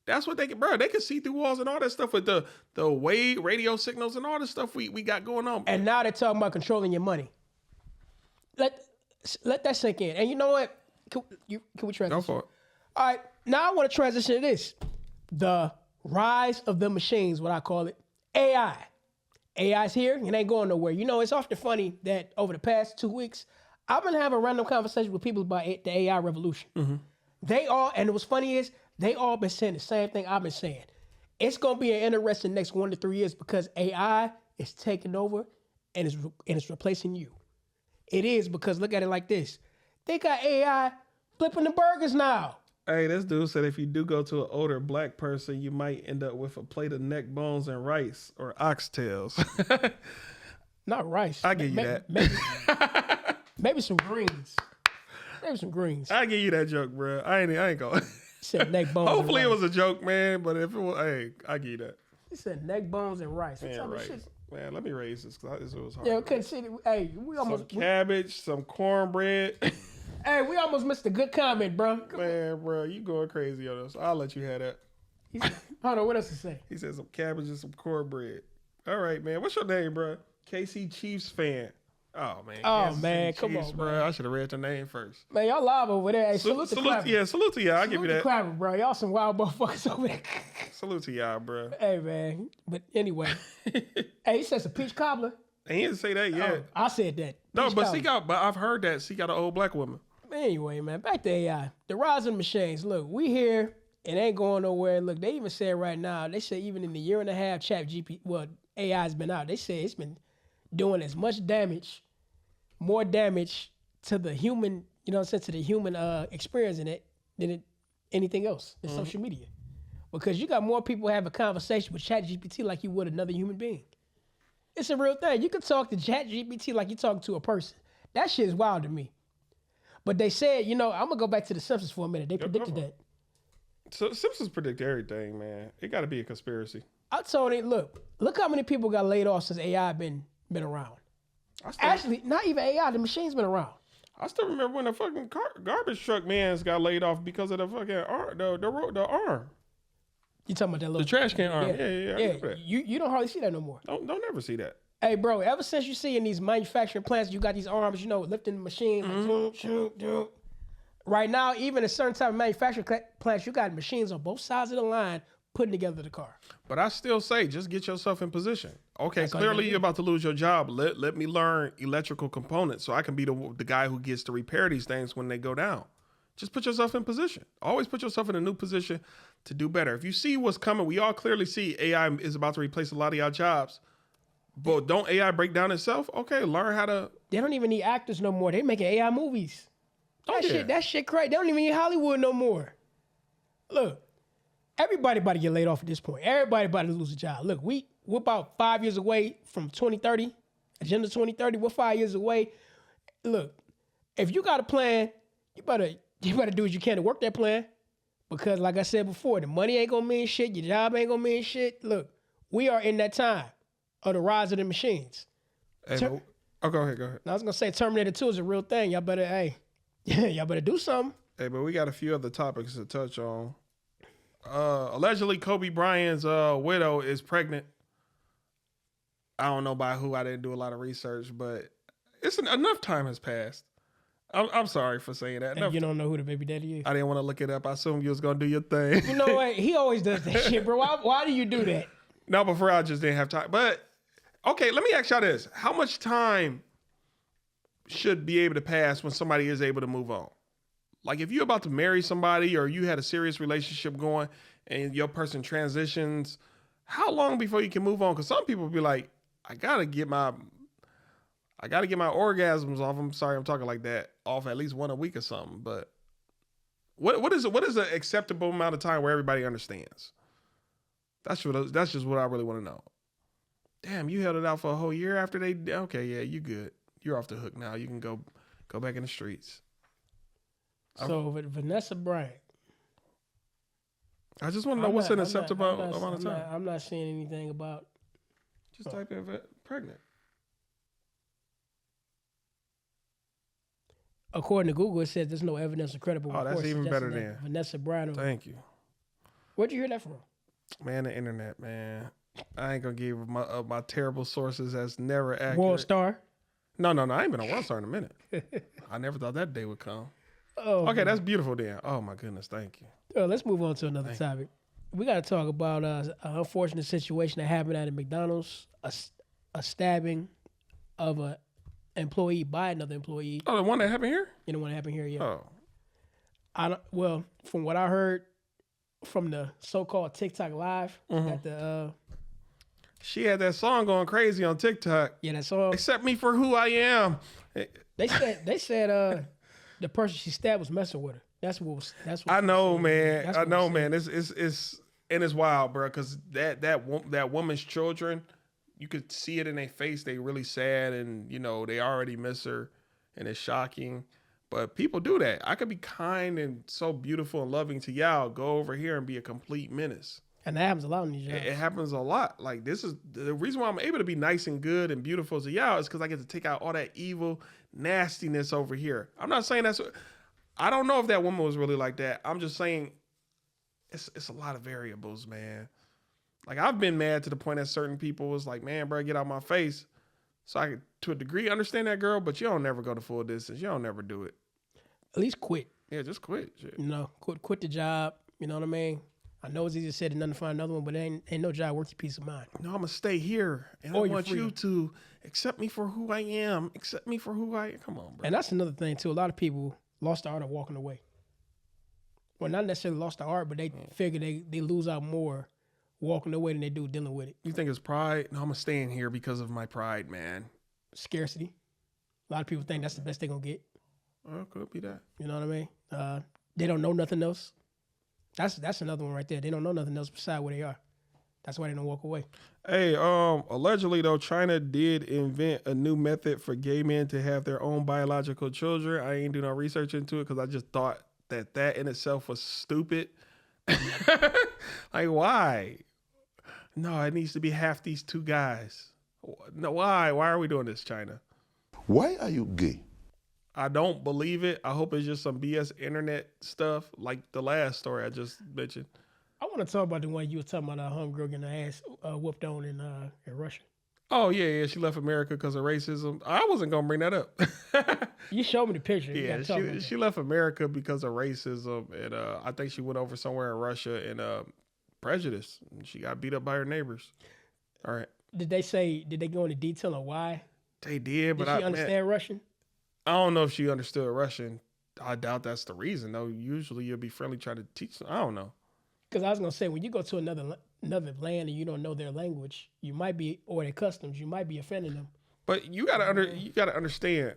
That's what they can see through walls and all that stuff with the wave radio signals and all this stuff we got going on. And now they're talking about controlling your money. Let that sink in. And you know what? Can we transition? Go for it. All right. Now I want to transition to this. The rise of the machines, what I call it. AI. AI's here. It ain't going nowhere. You know, it's often funny that over the past 2 weeks, I've been having random conversations with people about the AI revolution. Mm-hmm. And what's funny is, they all been saying the same thing I've been saying. It's going to be an interesting next 1 to 3 years because AI is taking over and it's replacing you. It is, because look at it like this. They got AI flipping the burgers now. Hey, this dude said if you do go to an older black person, you might end up with a plate of neck bones and rice or oxtails. Not rice. I give you that. Maybe some greens. I give you that joke, bro. I ain't going. Said neck bones. Hopefully it was a joke, man. But if it was, hey, I give you that. He said neck bones and rice. Man, rice. Man, let me raise this because it was hard. Yeah, we couldn't see it. Hey, we almost some cabbage, some cornbread. Hey, we almost missed a good comment, bro. Man, bro, you going crazy on us. I'll let you have that. Hold on, what else to say? He said some cabbage and some cornbread. All right, man. What's your name, bro? KC Chiefs fan. Oh, man. Oh, man. Come on, bro. man. I should have read your name first. Man, y'all live over there. Hey, salute to Clapper. Yeah, salute to y'all. I'll give you that. Clapper, bro. Y'all some wild motherfuckers over there. Salute to y'all, bro. Hey, man. But anyway. Hey, he said some peach cobbler. And he didn't say that yet. Oh, I said that. No, but I've heard that. Seek out an old black woman. Anyway, man, back to AI. The rise of machines. Look, we here. It ain't going nowhere. Look, they even said right now, they say even in the year and a half AI's been out. They say it's been doing as much damage, more damage to the human, to the human experience in it than anything else in social media. Because you got more people have a conversation with ChatGPT like you would another human being. It's a real thing. You can talk to ChatGPT like you talk to a person. That shit is wild to me. But they said, I'm gonna go back to the Simpsons for a minute. They predicted that. So Simpsons predict everything, man. It got to be a conspiracy. I told him, look how many people got laid off since AI been around. Actually, not even AI. The machine's been around. I still remember when the fucking garbage truck mans got laid off because of the fucking arm, the arm. You talking about that little... The trash can arm. Yeah. You don't hardly see that no more. Don't ever see that. Hey, bro, ever since you see in these manufacturing plants, you got these arms, lifting the machine. Like, right now, even in certain type of manufacturing plants, you got machines on both sides of the line putting together the car. But I still say, just get yourself in position. Okay, clearly you're about to lose your job. Let me learn electrical components so I can be the guy who gets to repair these things when they go down. Just put yourself in position. Always put yourself in a new position to do better. If you see what's coming, we all clearly see AI is about to replace a lot of y'all jobs. But don't AI break down itself? Okay, learn how to... They don't even need actors no more. They making AI movies. That shit crazy. They don't even need Hollywood no more. Look, everybody about to get laid off at this point. Everybody about to lose a job. Look, we're about 5 years away from 2030. Agenda 2030, we're 5 years away. Look, if you got a plan, you better do what you can to work that plan. Because like I said before, the money ain't gonna mean shit. Your job ain't gonna mean shit. Look, we are in that time of the rise of the machines. Hey, go ahead. I was gonna say Terminator 2 is a real thing. Y'all better do something. Hey, but we got a few other topics to touch on. Allegedly, Kobe Bryant's widow is pregnant. I don't know by who. I didn't do a lot of research, but enough time has passed. I'm sorry for saying that. And you don't know who the baby daddy is? I didn't want to look it up. I assumed you was going to do your thing. You know what? He always does that shit, bro. Why do you do that? No, before I just didn't have time. But, okay, let me ask y'all this. How much time should be able to pass when somebody is able to move on? Like, if you're about to marry somebody or you had a serious relationship going and your person transitions, how long before you can move on? Because some people be like, I gotta get my orgasms off. I'm sorry I'm talking like that. Off at least one a week or something. But what is an acceptable amount of time where everybody understands? That's just what I really want to know. Damn, you held it out for a whole year after they... Okay, yeah, you good. You're off the hook now. You can go back in the streets. So Vanessa Bryant. I just want to know what's an acceptable amount of time. I'm not seeing anything about... Just type in pregnant. According to Google, it says there's no evidence of credible reports. Oh, that's even better than Vanessa Bryant. Thank you. Where'd you hear that from? Man, the internet, man. I ain't gonna give my terrible sources as never accurate. World Star? No. I ain't been a World Star in a minute. I never thought that day would come. Oh, okay, man. That's beautiful then. Oh my goodness, thank you. Let's move on to another topic. We got to talk about an unfortunate situation that happened at a McDonald's, a stabbing of an employee by another employee. Oh, the one that happened here? You know, one that happened here, yeah. Oh. Well, from what I heard from the so-called TikTok live, at the she had that song going crazy on TikTok. Yeah, that song. Accept me for who I am. They said the person she stabbed was messing with her. That's what I know, man. I know, man. It's wild, bro. Because that woman's children, you could see it in their face. They really sad, and they already miss her, and it's shocking. But people do that. I could be kind and so beautiful and loving to y'all. Go over here and be a complete menace. And that happens a lot in these jobs. It happens a lot. Like, this is the reason why I'm able to be nice and good and beautiful to y'all is because I get to take out all that evil nastiness over here. I'm not saying I don't know if that woman was really like that. I'm just saying it's a lot of variables, man. Like, I've been mad to the point that certain people was like, man, bro, get out my face. So I could, to a degree, understand that girl, but you don't never go the full distance. You don't never do it. At least quit. Yeah, just quit. Shit. Quit the job. You know what I mean? I know it's easier said than done to find another one, but ain't no job worth your peace of mind. No, I'm going to stay here. And I want you to accept me for who I am. Accept me for who I am. Come on, bro. And that's another thing, too. A lot of people lost the art of walking away. Well, not necessarily lost the art, but they figure they lose out more walking away than they do dealing with it. You think it's pride? No, I'm going to stay in here because of my pride, man. Scarcity. A lot of people think that's the best they're going to get. Oh, could be that. You know what I mean? They don't know nothing else. That's another one right there. They don't know nothing else besides where they are. That's why they don't walk away. Hey, allegedly though, China did invent a new method for gay men to have their own biological children. I ain't do no research into it because I just thought that in itself was stupid. Like, why? No, it needs to be half these two guys. No, why? Why are we doing this, China? Why are you gay? I don't believe it. I hope it's just some BS internet stuff like the last story I just mentioned. I want to talk about the one you were talking about, homegirl getting her ass whooped on in Russia. Oh, yeah, she left America because of racism. I wasn't going to bring that up. You showed me the picture. Yeah, she left America because of racism, and I think she went over somewhere in Russia and prejudice. She got beat up by her neighbors. All right. Did they go into detail on why? They did, but Did she understand Russian? I don't know if she understood Russian. I doubt that's the reason, though. Usually you'll be friendly trying to teach them. I don't know. Because I was going to say, when you go to another land and you don't know their language, you might be, or their customs, you might be offending them. But you gotta understand,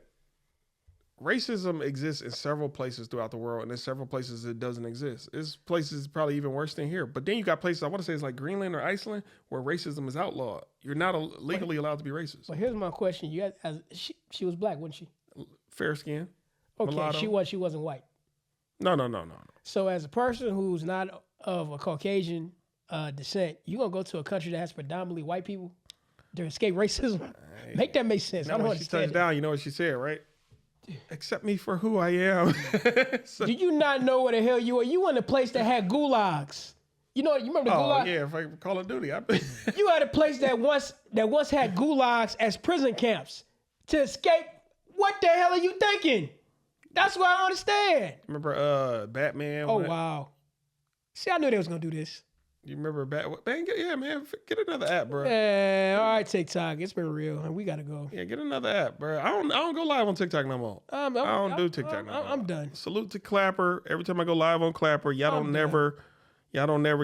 racism exists in several places throughout the world, and in several places it doesn't exist. There's places probably even worse than here. But then you got places, I want to say it's like Greenland or Iceland, where racism is outlawed. You're not legally allowed to be racist. Well, here's my question: she was black, wasn't she? Fair skin. Okay, mulatto. she wasn't white. No. So as a person who's not of a Caucasian descent, you gonna go to a country that has predominantly white people to escape racism? Make that make sense. I don't when she touched down, you know what she said, right? Accept me for who I am. Do you not know where the hell you are? You in a place that had gulags. You remember the gulag? Oh yeah, for Call of Duty. You had a place that once had gulags as prison camps to escape. What the hell are you thinking? That's what I don't understand. Remember Batman? Oh wow. See, I knew they was gonna do this. You remember Batman? Yeah, man. Get another app, bro. Yeah, all right, TikTok. It's been real. We gotta go. Yeah, get another app, bro. I don't go live on TikTok no more. I don't do TikTok no more. I'm done. Salute to Clapper. Every time I go live on Clapper, y'all don't never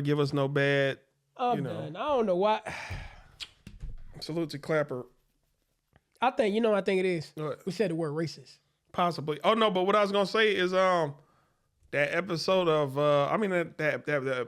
give us no bad. I'm done. I don't know why. Salute to Clapper. I think it is. What? We said the word racist. Possibly. Oh no, but what I was gonna say is that episode of the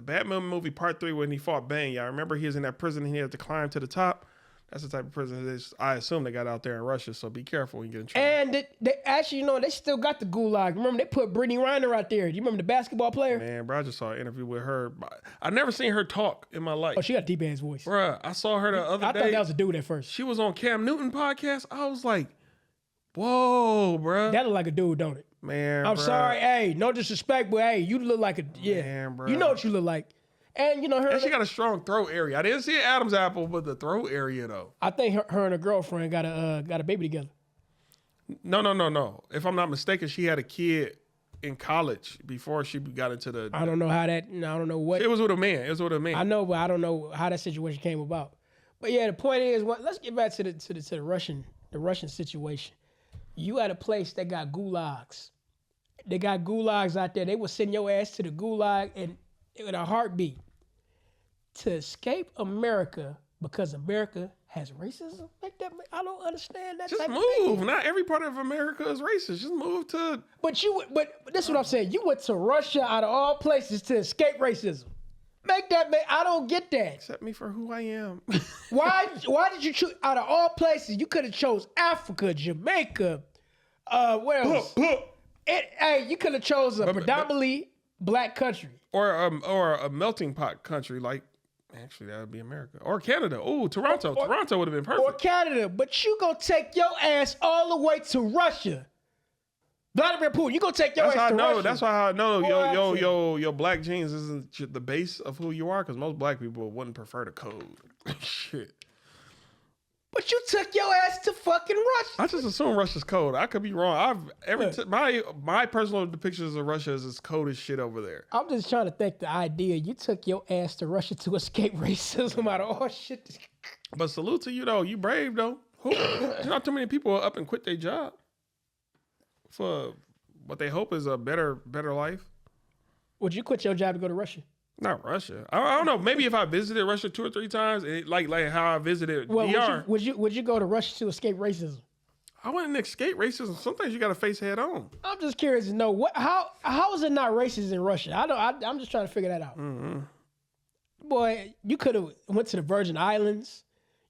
Batman movie Part 3 when he fought Bane. Y'all remember he was in that prison and he had to climb to the top? That's the type of prison I assume they got out there in Russia, so be careful when you get in trouble. And they actually, they still got the gulag. Remember, they put Brittany Reiner out there. Do you remember the basketball player? Man, bro, I just saw an interview with her. I never seen her talk in my life. Oh, she got a deep-ass voice. Bruh, I saw her the other day. I thought that was a dude at first. She was on Cam Newton podcast. I was like, whoa, bruh. That look like a dude, don't it? Man, I'm sorry. Hey, no disrespect, but hey, you look like Man, bruh. You know what you look like. And her. And she got a strong throat area. I didn't see an Adam's apple, but the throat area though. I think her and her girlfriend got a baby together. No. If I'm not mistaken, she had a kid in college before she got into the. I don't know how that. I don't know what. It was with a man. I know, but I don't know how that situation came about. But yeah, the point is, let's get back to the Russian situation. You at a place that got gulags. They got gulags out there. They will send your ass to the gulag and with a heartbeat. To escape America because America has racism? I don't understand that. Just move. Not every part of America is racist. Just move to. But this is what I'm saying. You went to Russia out of all places to escape racism. I don't get that. Accept me for who I am. Why did you choose out of all places? You could have chose Africa, Jamaica. Where else? You could have chose a predominantly black country. Or a melting pot country like. Actually, that would be America. Or Canada. Oh, Toronto. Toronto would have been perfect. Or Canada. But you gonna take your ass all the way to Russia. Vladimir Putin, you gonna take your ass to Russia. That's why I know your black genes isn't the base of who you are, because most black people wouldn't prefer the code. Shit. But you took your ass to fucking Russia. I just assume Russia's cold. I could be wrong. My personal depictions of Russia is as cold as shit over there. I'm just trying to think the idea. You took your ass to Russia to escape racism out of all shit. But salute to you though. You brave though. Not too many people are up and quit their job for what they hope is a better life. Would you quit your job to go to Russia? Not Russia. I don't know. Maybe if I visited Russia 2 or 3 times, like how I visited DR. Would you go to Russia to escape racism? I wouldn't escape racism. Sometimes you got to face head on. I'm just curious to know how is it not racist in Russia? I'm just trying to figure that out. Mm-hmm. Boy, you could have went to the Virgin Islands.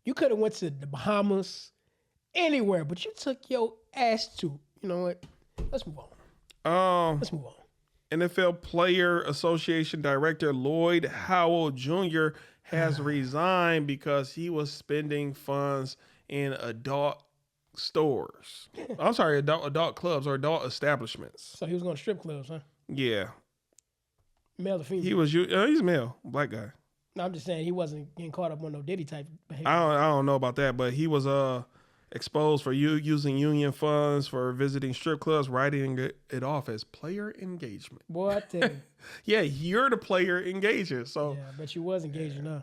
You could have went to the Bahamas, anywhere, but you took your ass to. You know what? Let's move on. Let's move on. NFL Player Association Director Lloyd Howell Jr. has resigned because he was spending funds in adult stores. I'm sorry, adult clubs or adult establishments. So he was going to strip clubs, huh? Yeah. Male or female? He's male, black guy. No, I'm just saying he wasn't getting caught up on no Diddy type behavior. I don't know about that, but he was exposed for using union funds for visiting strip clubs, writing it off as player engagement. Boy, I tell you. Yeah, you're the player engager. So yeah, I bet you was engaging, huh?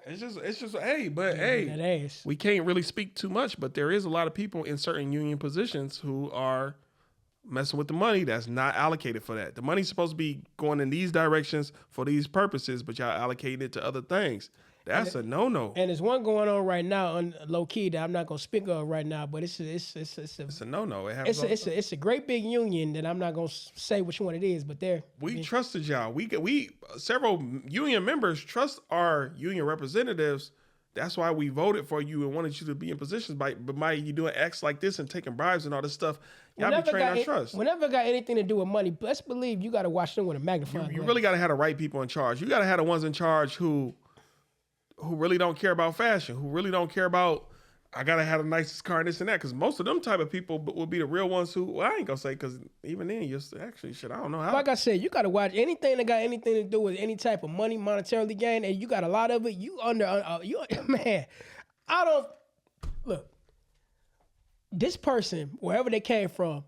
It's just hey, we can't really speak too much, but there is a lot of people in certain union positions who are messing with the money that's not allocated for that. The money's supposed to be going in these directions for these purposes, but y'all allocating it to other things. That's a no-no. And there's one going on right now on low key that I'm not gonna speak of right now, but it's a no-no. It's a great big union that I'm not gonna say which one it is, but we trusted y'all. We several union members trust our union representatives. That's why we voted for you and wanted you to be in positions. But by you doing acts like this and taking bribes and all this stuff, y'all betraying our trust. Whenever it got anything to do with money, let's believe you got to watch them with a magnifying glass. You really got to have the right people in charge. You got to have the ones in charge who really don't care about fashion, who really don't care about, I got to have the nicest car and this and that. Because most of them type of people will be the real ones who, well, I ain't going to say, because even then, you're actually, shit, I don't know how. Like I said, you got to watch anything that got anything to do with any type of money, monetarily gained, and you got a lot of it. Man, I don't, look, this person, wherever they came from,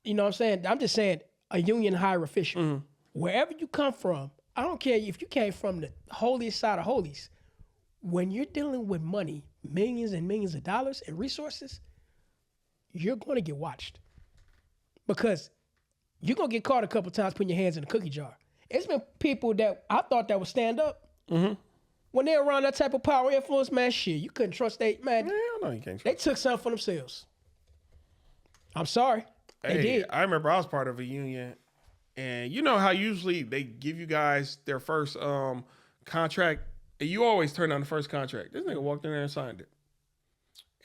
you know what I'm saying? I'm just saying a union higher official. Mm-hmm. Wherever you come from, I don't care if you came from the holiest side of holies. When you're dealing with money, millions and millions of dollars and resources, you're going to get watched. Because you're going to get caught a couple times putting your hands in a cookie jar. It's been people that I thought that would stand up. Mm-hmm. When they're around that type of power influence, man, shit, you couldn't trust man. Yeah, no, you can't trust. They took something for themselves. I'm sorry. They did. I remember I was part of a union, and you know how usually they give you guys their first contract, and you always turn down the first contract. This nigga walked in there and signed it.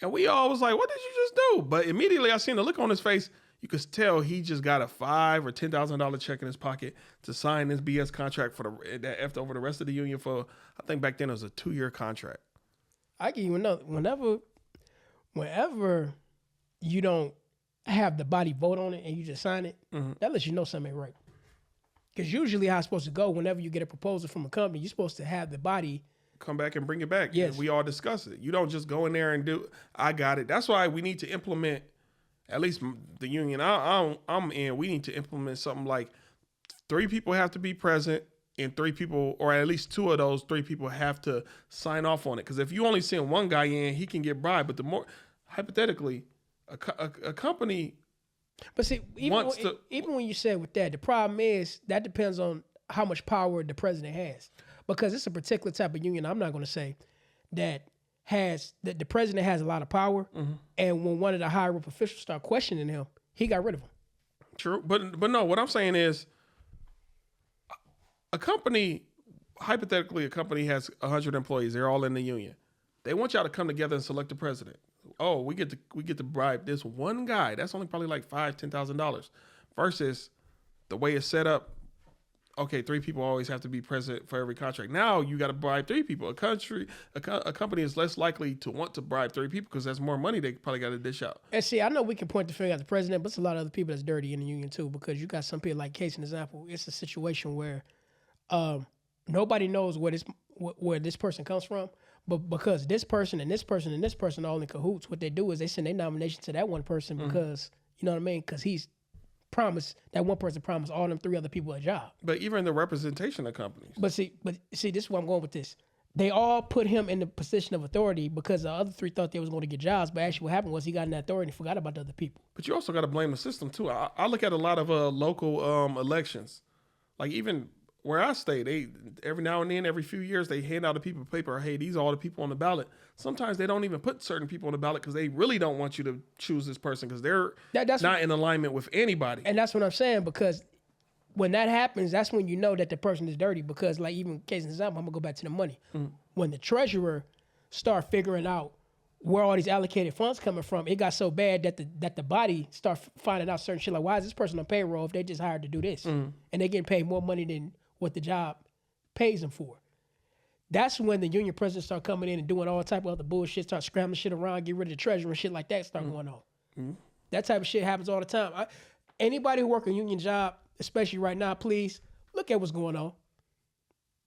And we all was like, what did you just do? But immediately I seen the look on his face. You could tell he just got a $5,000 or $10,000 check in his pocket to sign this BS contract for after over the rest of the union for, I think back then it was a 2-year contract. I give you another. Whenever you don't have the body vote on it and you just sign it, mm-hmm. that lets you know something ain't right. Because usually how it's supposed to go, whenever you get a proposal from a company, you're supposed to have the body come back and bring it back. Yes. We all discuss it. You don't just go in there and do, I got it. That's why we need to implement, at least the union I'm in, we need to implement something like 3 people have to be present and 3 people, or at least 2 of those 3 people have to sign off on it. Because if you only send one guy in, he can get bribed. But the more, hypothetically, a company... But see, even when you said with that, the problem is that depends on how much power the president has. Because it's a particular type of union, I'm not going to say, that the president has a lot of power. Mm-hmm. And when one of the higher up officials start questioning him, he got rid of him. True. But no, what I'm saying is a company, hypothetically, a company has 100 employees. They're all in the union. They want y'all to come together and select the president. Oh, we get to bribe this one guy. That's only probably like $5,000-$10,000 versus the way it's set up. Okay, 3 people always have to be present for every contract. Now you got to bribe 3 people. A company is less likely to want to bribe 3 people because that's more money they probably got to dish out. And see, I know we can point the finger at the president, but it's a lot of other people that's dirty in the union too. Because you got some people, like case in example, it's a situation where nobody knows where this person comes from. But because this person and this person and this person are all in cahoots, what they do is they send their nomination to that one person because, you know what I mean? Because that one person promised all them 3 other people a job. But even the representation of companies. But see, this is where I'm going with this. They all put him in the position of authority because the other 3 thought they was going to get jobs. But actually what happened was he got in that authority and forgot about the other people. But you also got to blame the system too. I look at a lot of local elections. Like even where I stay, they every now and then, every few years, they hand out a piece of paper. Hey, these are all the people on the ballot. Sometimes they don't even put certain people on the ballot because they really don't want you to choose this person because they're not in alignment with anybody. And that's what I'm saying, because when that happens, that's when you know that the person is dirty because, like, even case in example, I'm going to go back to the money. When the treasurer start figuring out where all these allocated funds coming from, it got so bad that the body start finding out certain shit like, why is this person on payroll if they just hired to do this? And they getting paid more money than what the job pays them for. That's when the union presidents start coming in and doing all type of other bullshit, start scrambling shit around, get rid of the treasurer and shit like that start going on. That type of shit happens all the time. Anybody who work a union job, especially right now, please look at what's going on.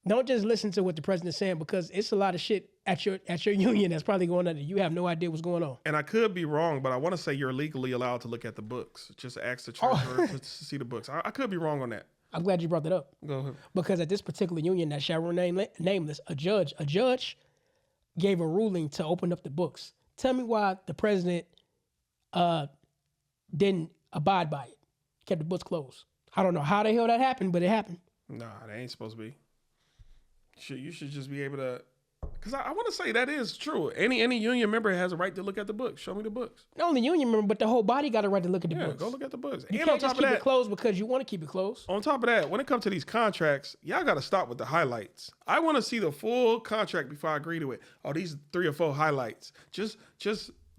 Don't just listen to what the president's saying because it's a lot of shit at your union that's probably going on that you have no idea what's going on. And I could be wrong, but I want to say you're legally allowed to look at the books. Just ask the treasurer to see the books. I could be wrong on that. I'm glad you brought that up. Go ahead. Because at this particular union that shall remain nameless, a judge gave a ruling to open up the books. Tell me why the president didn't abide by it, kept the books closed. I don't know how the hell that happened, but it happened. Nah, that ain't supposed to be. You should just be able to, because I want to say that is true. Any union member has a right to look at the books. Show me the books. Not only union member, but the whole body got a right to look at the books. Go look at the books. You and can't just keep it closed because you want to keep it closed. On top of that, when it comes to these contracts, y'all got to stop with the highlights. I want to see the full contract before I agree to it. Oh, these 3 or 4 highlights. Just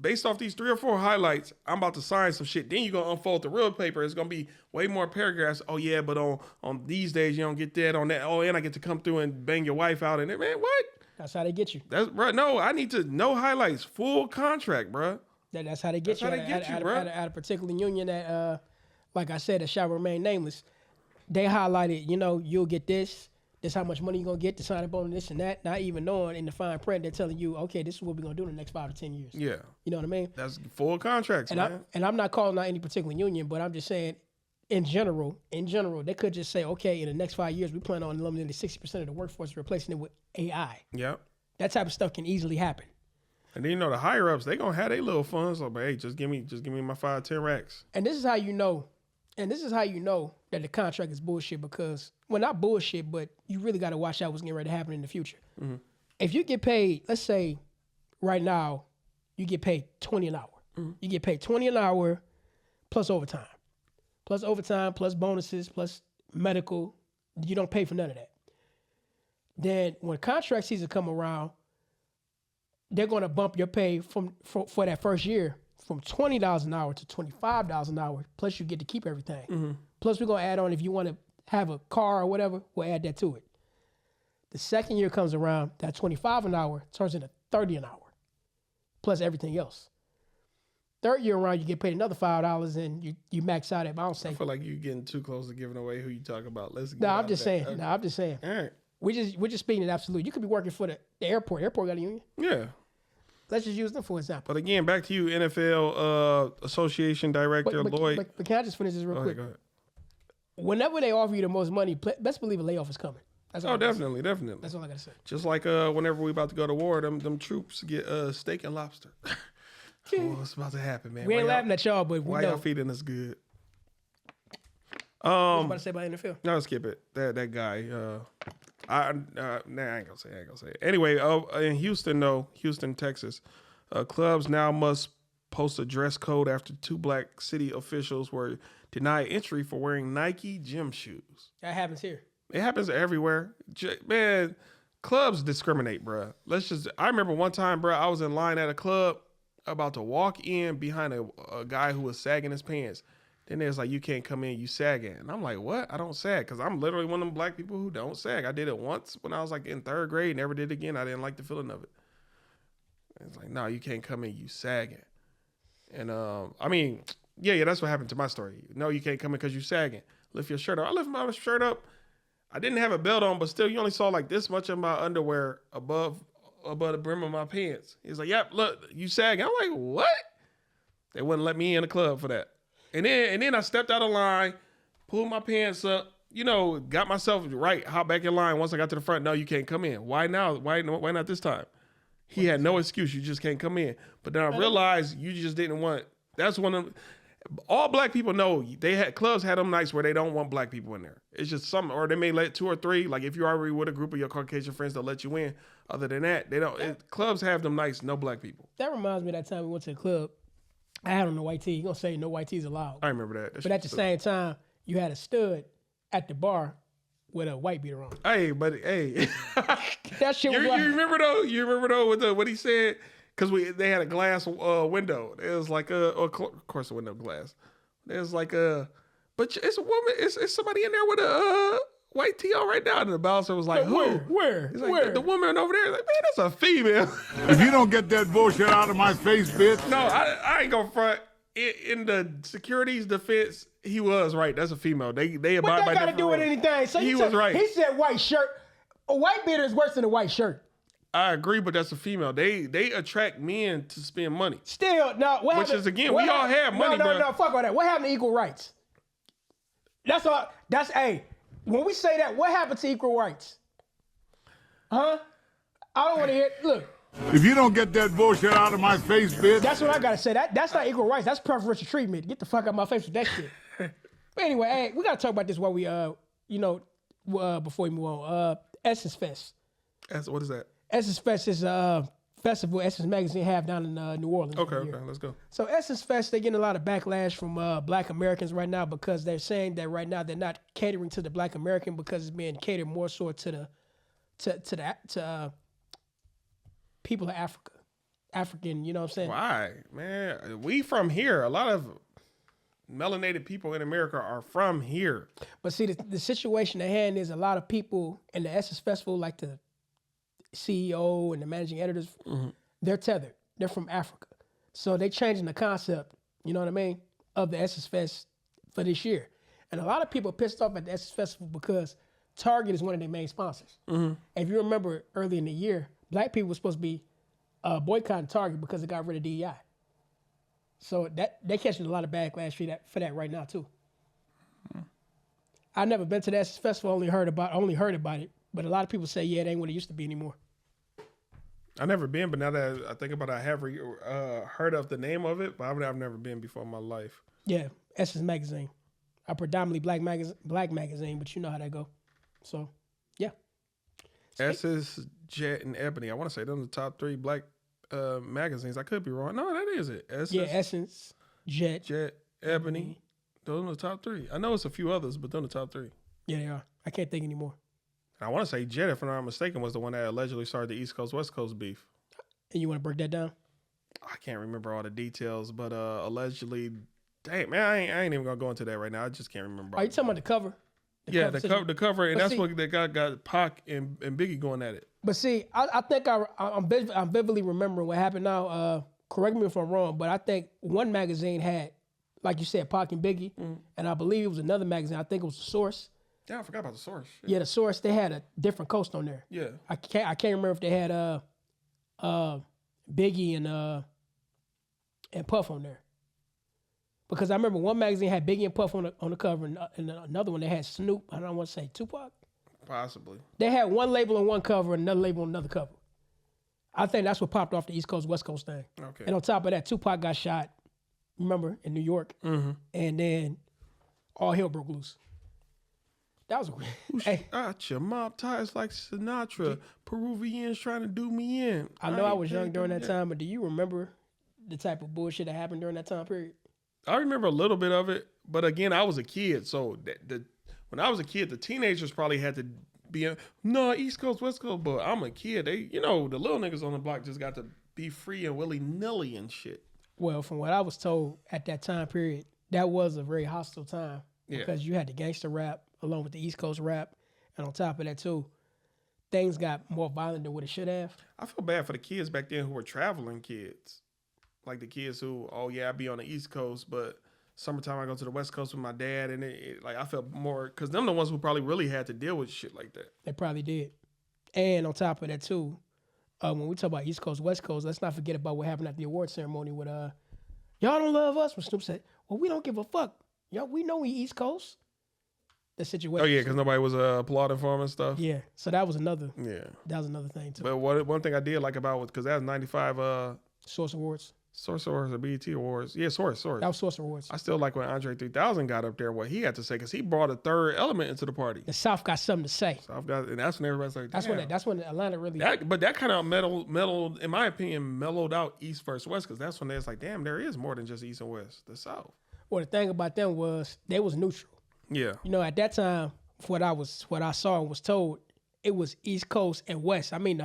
based off these 3 or 4 highlights, I'm about to sign some shit. Then you're going to unfold the real paper. It's going to be way more paragraphs. Oh, yeah, but on these days, you don't get that on that. Oh, and I get to come through and bang your wife out. And man, what? That's how they get you. That's right. No, I need to know highlights. Full contract, bro. That's how they get you. At a particular union that, like I said, that shall remain nameless. They highlighted, you'll get this. This how much money you're going to get to sign up on this and that. Not even knowing in the fine print, they're telling you, okay, this is what we're going to do in the next 5 to 10 years. Yeah. You know what I mean? That's full contracts, man. I'm not calling out any particular union, but I'm just saying, in general, they could just say, okay, in the next 5 years, we plan on eliminating 60% of the workforce, replacing it with AI. Yep. That type of stuff can easily happen. And then, the higher ups, they going to have their little funds. So, hey, just give me my 5, 10 racks. And this is how you know. That the contract is bullshit because, well, not bullshit, but you really got to watch out what's getting ready to happen in the future. Mm-hmm. If you get paid, let's say right now, you get paid $20 an hour. Mm-hmm. You get paid $20 an hour plus overtime. Plus bonuses, plus medical. You don't pay for none of that. Then when contract season come around, they're going to bump your pay for that first year from $20 an hour to $25 an hour, plus you get to keep everything. Mm-hmm. Plus we're going to add on if you want to have a car or whatever, we'll add that to it. The second year comes around, that $25 an hour turns into $30 an hour, plus everything else. Third year around, you get paid another $5 and you max out at, I feel like you're getting too close to giving away who you talk about. I'm just saying. All right. We're just speaking it absolute. You could be working for the airport. Airport got a union. Yeah. Let's just use them for example. But again, back to you, NFL Association Director Lloyd. But can I just finish this real quick? Go ahead. Whenever they offer you the most money, best believe a layoff is coming. Definitely. That's all I gotta say. Just like whenever we about to go to war, them troops get steak and lobster. What's about to happen, man? We ain't laughing at y'all, but why y'all feeding us good? What you about to say about NFL? No, skip it. That guy. I ain't gonna say it. Anyway, in Houston, Texas, clubs now must post a dress code after 2 black city officials were denied entry for wearing Nike gym shoes. That happens here. It happens everywhere. Man, clubs discriminate, bro. I remember one time, bro, I was in line at a club about to walk in behind a guy who was sagging his pants. Then there's like, you can't come in, you sagging. And I'm like, what? I don't sag. Because I'm literally one of them black people who don't sag. I did it once when I was like in 3rd grade. Never did it again. I didn't like the feeling of it. And it's like, no, you can't come in, you sagging. And yeah, that's what happened to my story. No, you can't come in because you sagging. Lift your shirt up. I lift my shirt up. I didn't have a belt on, but still, you only saw like this much of my underwear above the brim of my pants. He's like, yep, look, you sagging. I'm like, what? They wouldn't let me in the club for that. And then I stepped out of line, pulled my pants up, got myself right, hop back in line. Once I got to the front, no, you can't come in. Why now? Why not this time? He had no excuse. You just can't come in. But then I realized you just didn't want. That's one of them. All black people know clubs had them nights where they don't want black people in there. It's just some, or they may let 2 or 3. Like if you're already with a group of your Caucasian friends, they'll let you in. Other than that, they don't. Clubs have them nights, no black people. That reminds me of that time we went to the club. I had on the white tee. You're going to say no white tees allowed. I remember that. But at the same time, you had a stud at the bar with a white beater on. Hey, but hey, that shit was like, you remember though? You remember though with what he said? Because they had a glass window. It was like of course, a window glass. There's like but it's a woman. It's somebody in there with a white tee on right now. And the bouncer was like, "Who? Where? He's like, Where? The woman over there." He's like, man, that's a female. If you don't get that bullshit out of my face, bitch. No, I ain't gonna front. In the security's defense, he was right. That's a female. They abide by. What that got to different do with rules. anything? So He was right. He said white shirt. A white beater is worse than a white shirt. I agree, but that's a female. They attract men to spend money. Still, no. What Which happened, is, again, what we all happened- have money, No, bro. fuck all that. What happened to equal rights? That's all. That's, hey, when we say that, what happened to equal rights? Huh? I don't want to hear, look, If you don't get that bullshit out of my face, bitch. that's what I got to say. That's not equal rights. That's preferential treatment. Get the fuck out of my face with that shit. But anyway, hey, we got to talk about this while we, before we move on. Essence Fest. What is that? Essence Fest is a festival Essence Magazine have down in New Orleans. Okay, let's go. So Essence Fest, they're getting a lot of backlash from Black Americans right now because they're saying that right now they're not catering to the Black American because it's being catered more so to people of Africa, African. You know what I'm saying? Why, man? We from here. A lot of melanated people in America are from here. But see, the situation at hand is a lot of people in the Essence Festival, like the CEO and the managing editors, they're tethered. They're from Africa. So they changing the concept, you know what I mean, of the Essence Fest for this year. And a lot of people are pissed off at the Essence Festival because Target is one of their main sponsors. If you remember early in the year, Black people were supposed to be boycotting Target because it got rid of DEI. So they're catching a lot of backlash for that right now too. I've never been to the Essence Festival, only heard about it. But a lot of people say, yeah, it ain't what it used to be anymore. I've never been, but now that I think about it, I have heard of the name of it, but I've never been before in my life. Yeah, Essence Magazine. A predominantly black magazine, but you know how that go. So, yeah. Essence, Jet, and Ebony. I want to say those are the top 3 black magazines. I could be wrong. No, that is it. Essence, Jet, Ebony. Those are the top 3. I know it's a few others, but those are the top 3. Yeah, they are. I can't think anymore. And I want to say Jet, if I'm not mistaken, was the one that allegedly started the East Coast, West Coast beef. And you want to break that down? I can't remember all the details, but allegedly, dang, man, I ain't even going to go into that right now. I just can't remember. Are you talking about the cover? The cover, and But that's see, what they got Pac and Biggie going at it. But see, I think I'm vividly remembering what happened now. Correct me if I'm wrong, but I think one magazine had, like you said, Pac and Biggie, and I believe it was another magazine. I think it was The Source. Yeah, I forgot about The Source. Shit. Yeah, The Source. They had a different coast on there. Yeah. I can't remember if they had Biggie and Puff on there. Because I remember one magazine had Biggie and Puff on the cover, and another one they had Snoop. I don't want to say Tupac. Possibly. They had one label on one cover and another label on another cover. I think that's what popped off the East Coast, West Coast thing. Okay. And on top of that, Tupac got shot, remember, in New York. And then all hell broke loose. That was a hey. Your mob ties like Sinatra. Peruvians trying to do me in. I know I was young during that time, but do you remember the type of bullshit that happened during that time period? I remember a little bit of it, but again, I was a kid, so when I was a kid, the teenagers probably had to be East Coast, West Coast, but I'm a kid. They, the little niggas on the block just got to be free and willy-nilly and shit. Well, from what I was told at that time period, that was a very hostile time Yeah. because you had the gangster rap along with the East Coast rap, and on top of that too, things got more violent than what it should have. I feel bad for the kids back then who were traveling kids. Like the kids who, I be on the East Coast, but summertime I go to the West Coast with my dad, and I felt more, because them the ones who probably really had to deal with shit like that. They probably did. And on top of that too, when we talk about East Coast, West Coast, let's not forget about what happened at the award ceremony with y'all don't love us. When Snoop said, well, we don't give a fuck. Yo, we know we East Coast. The situation. Oh yeah, because nobody was applauding for him and stuff. Yeah, so that was another. Yeah, that was another thing too. But one thing I did like about it, because that was 95 Source Awards. Source Awards or BET Awards. Yeah, Source. That was Source Awards. I still like when Andre 3000 got up there, what he had to say, because he brought a third element into the party. The South got something to say. And that's when everybody's like, damn. That's when Atlanta really. But that kind of mellowed, in my opinion, mellowed out East versus West, because that's when they was like, damn, there is more than just East and West. The South. Well, the thing about them was they was neutral. Yeah. At that time, what I saw and was told, it was East Coast and West. I mean,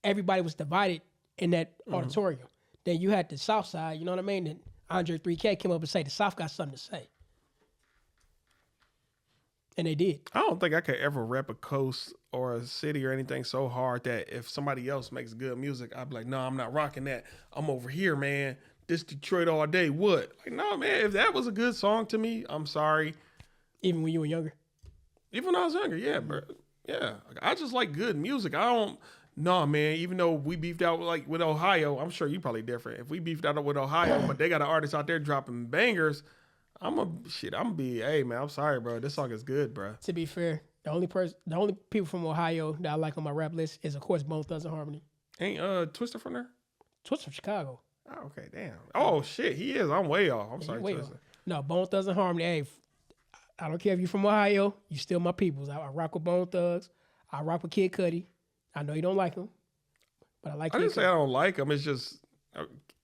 everybody was divided in that auditorium. Then you had the South Side, you know what I mean? And Andre 3K came up and said the South got something to say. And they did. I don't think I could ever rep a coast or a city or anything so hard that if somebody else makes good music, I'd be like, no, I'm not rocking that. I'm over here, man. This Detroit all day. What? Like, no, man, if that was a good song to me, I'm sorry. Even when you were younger? Even when I was younger, yeah, bro. Yeah. I just like good music. I don't, no, man, even though we beefed out with Ohio, I'm sure you probably different. If we beefed out with Ohio, but they got an artist out there dropping bangers, hey, man, I'm sorry, bro. This song is good, bro. To be fair, the only people from Ohio that I like on my rap list is, of course, Bone Thugs and Harmony. Ain't Twister from there? Twister from Chicago. Oh, okay, damn. Oh, shit, he is. I'm way off. I'm sorry, Twister. Off. No, Bone Thugs and Harmony, hey, I don't care if you're from Ohio, you still my peoples. I rock with Bone Thugs. I rock with Kid Cudi. I know you don't like him, but I like Kid Cudi. I didn't say I don't like him. It's just,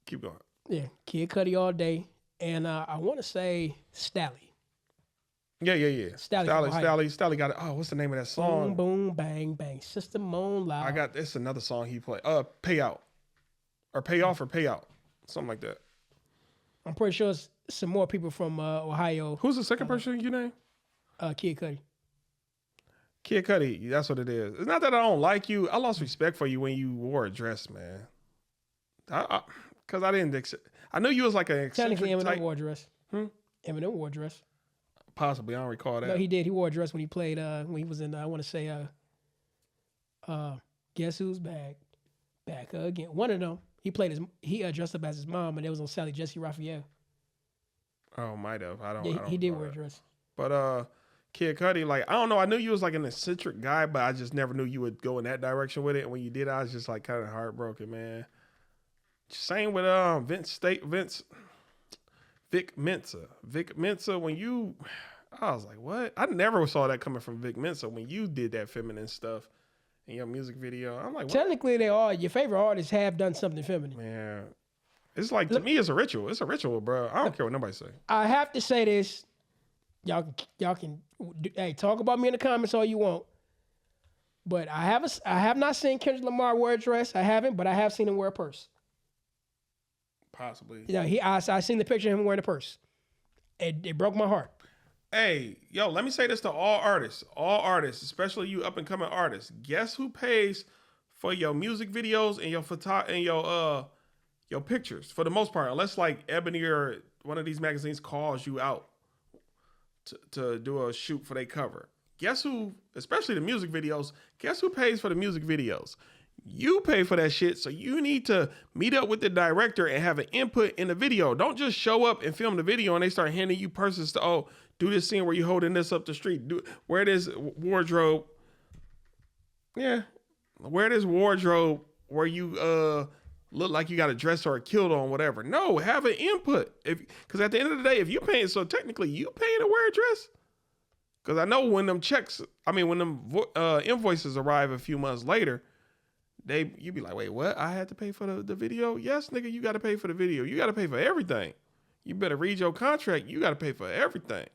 keep going. Yeah, Kid Cudi all day. And I want to say Stally. Yeah. Stally got it. Oh, what's the name of that Boom, song? boom, bang, bang. System on loud. It's another song he played. Payout. Or Payoff or Payout. Something like that. I'm pretty sure it's some more people from Ohio. Who's the second person you name? Kid Cudi. Kid Cudi, that's what it is. It's not that I don't like you. I lost respect for you when you wore a dress, man. Because I didn't... I knew you was like an eccentric Technically, Eminem type. wore a dress. Eminem wore a dress. Possibly, I don't recall that. No, he did. He wore a dress when he played. When he was in. I want to say. Guess Who's Back? Back again. One of them. He played He dressed up as his mom, and it was on Sally Jesse Raphael. Oh, might have. I don't. Yeah, he did wear a dress. But Kid Cudi, like, I don't know. I knew you was like an eccentric guy, but I just never knew you would go in that direction with it. And when you did, I was just like kind of heartbroken, man. Same with Vic Mensa. When I was like, what? I never saw that coming from Vic Mensa when you did that feminine stuff in your music video. I'm like, what? Technically, your favorite artists have done something feminine. Man, it's like, to me, it's a ritual. It's a ritual, bro. I don't care what nobody say. I have to say this. Y'all can talk about me in the comments all you want. But I have not seen Kendrick Lamar wear a dress. I haven't, but I have seen him wear a purse. Possibly. I seen the picture of him wearing a purse. It broke my heart. Hey, yo, let me say this to all artists, especially you up and coming artists. Guess who pays for your music videos and your pictures for the most part, unless like Ebony or one of these magazines calls you out to do a shoot for their cover. Guess who, especially the music videos, guess who pays for the music videos? You pay for that shit, so you need to meet up with the director and have an input in the video. Don't just show up and film the video and they start handing you purses to, do this scene where you holding this up the street. Wear this wardrobe. Yeah. Wear this wardrobe where you look like you got a dress or a kilt on, whatever. No, have an input. Because at the end of the day, if you paying, so technically you paying to wear a dress. Because I know when them invoices arrive a few months later, you be like, wait, what? I had to pay for the video? Yes, nigga, you got to pay for the video. You got to pay for everything. You better read your contract. You got to pay for everything.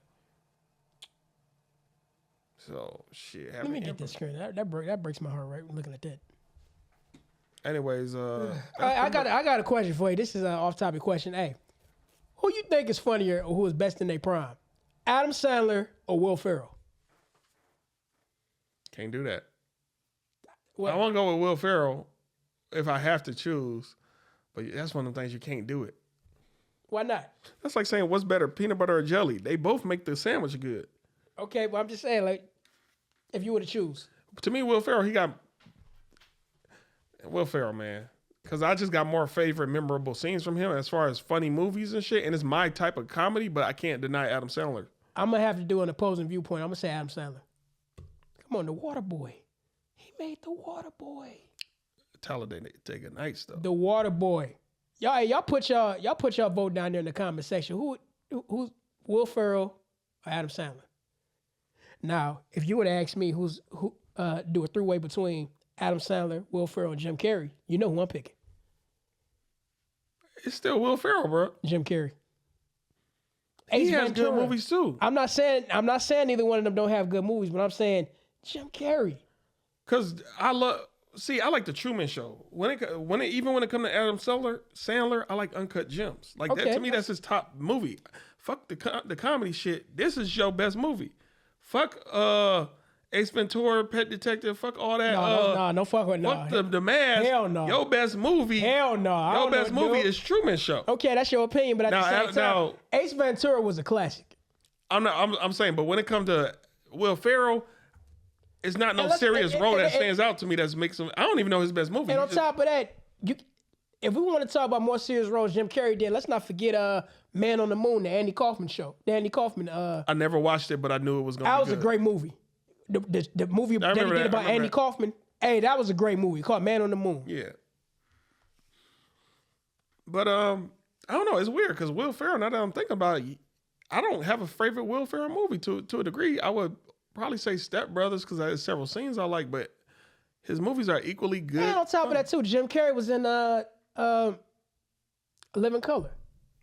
So, shit. Let me get this screen. That breaks my heart, right? Looking at that. Anyways, I got a question for you. This is an off-topic question. Hey, who you think is funnier or who is best in their prime? Adam Sandler or Will Ferrell? Can't do that. What? I want to go with Will Ferrell if I have to choose, but that's one of the things you can't do it. Why not? That's like saying what's better, peanut butter or jelly? They both make the sandwich good. Okay, but I'm just saying, like, if you were to choose. To me, Will Ferrell, man. Because I just got more favorite memorable scenes from him as far as funny movies and shit, and it's my type of comedy, but I can't deny Adam Sandler. I'm going to have to do an opposing viewpoint. I'm going to say Adam Sandler. Come on, The Waterboy. He made The Waterboy. Talladega Nights, though. The Waterboy. Y'all put your vote down there in the comment section. Who's Will Ferrell or Adam Sandler? Now, if you would ask me who do a three-way between Adam Sandler, Will Ferrell, and Jim Carrey, you know who I'm picking. It's still Will Ferrell, bro. Jim Carrey. He has good movies too. I'm not saying either one of them don't have good movies, but I'm saying Jim Carrey. Cause I like the Truman Show. When it comes to Adam Sandler, I like Uncut Gems. Like that to me, that's his top movie. Fuck the comedy shit. This is your best movie. Fuck Ace Ventura, Pet Detective. Fuck all that. No, fuck with no. Fuck the Mask. Hell no. Your best movie. Hell no. Your best movie is Truman Show. Okay, that's your opinion, but at the same time, Ace Ventura was a classic. I'm saying, but when it comes to Will Ferrell, it's not no serious role that stands out to me that makes him. I don't even know his best movie. And on top of that, if we want to talk about more serious roles Jim Carrey did, let's not forget Man on the Moon, the Andy Kaufman show. The Andy Kaufman. I never watched it, but I knew it was going to be good. That was a great movie. The movie that he did about Andy Kaufman. Hey, that was a great movie called Man on the Moon. Yeah. But I don't know. It's weird because Will Ferrell, now that I'm thinking about it, I don't have a favorite Will Ferrell movie to a degree. I would probably say Step Brothers because there's several scenes I like, but his movies are equally good. And on top of that too, Jim Carrey was in Living Color.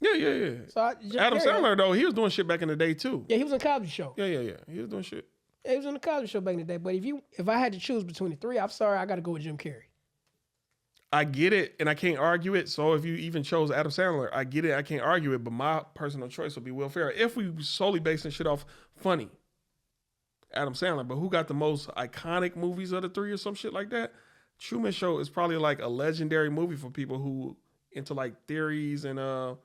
Yeah. So Adam Sandler though, he was doing shit back in the day too. Yeah, he was in Cosby Show. Yeah. He was doing shit. Yeah, he was in the Cosby Show back in the day. But if I had to choose between the three, I'm sorry, I got to go with Jim Carrey. I get it, and I can't argue it. So if you even chose Adam Sandler, I get it. I can't argue it. But my personal choice would be Will Ferrell. If we solely basing shit off funny, Adam Sandler. But who got the most iconic movies of the three or some shit like that? Truman Show is probably like a legendary movie for people who into like theories and I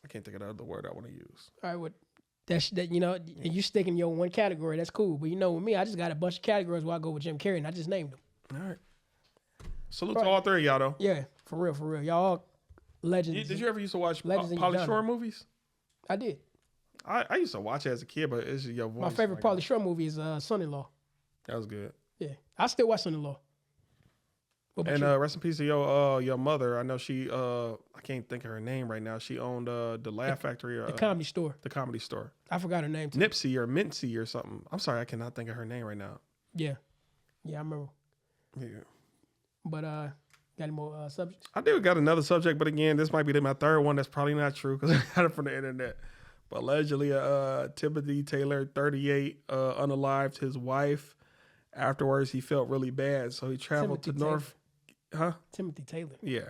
can't think of the other word I want to use. All right, well, you stick in your one category. That's cool. But with me, I just got a bunch of categories where I go with Jim Carrey, and I just named them. All right. Salute to all three of y'all, though. Yeah, for real. Y'all all legends. Did you ever used to watch Pauly Shore movies? I did. I used to watch it as a kid, but it's your voice. My favorite Pauly Shore movie is Son-in-Law. That was good. Yeah, I still watch Son-in-Law. And rest in peace to your mother. I know she I can't think of her name right now. She owned the Laugh Factory or the Comedy Store. The Comedy Store. I forgot her name too. Nipsey or Mincy or something. I'm sorry, I cannot think of her name right now. Yeah, I remember. Yeah. But got any more subjects? I do got another subject, but again, this might be my third one. That's probably not true because I got it from the internet. But allegedly, Timothy Taylor, 38, unalived his wife. Afterwards, he felt really bad, so he traveled to North. Huh? Timothy Taylor. Yeah.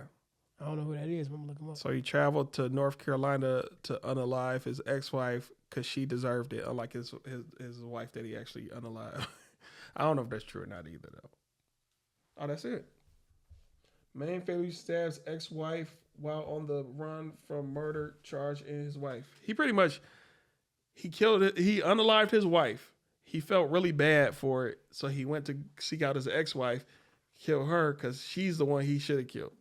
I don't know who that is, but I'm looking him up. So he traveled to North Carolina to unalive his ex-wife because she deserved it, unlike his wife that he actually unalived. I don't know if that's true or not either, though. Oh, that's it. Man fatally stabs ex-wife while on the run from murder charge in his wife. He pretty much, he killed it. He unalived his wife. He felt really bad for it, so he went to seek out his ex-wife, kill her because she's the one he should have killed.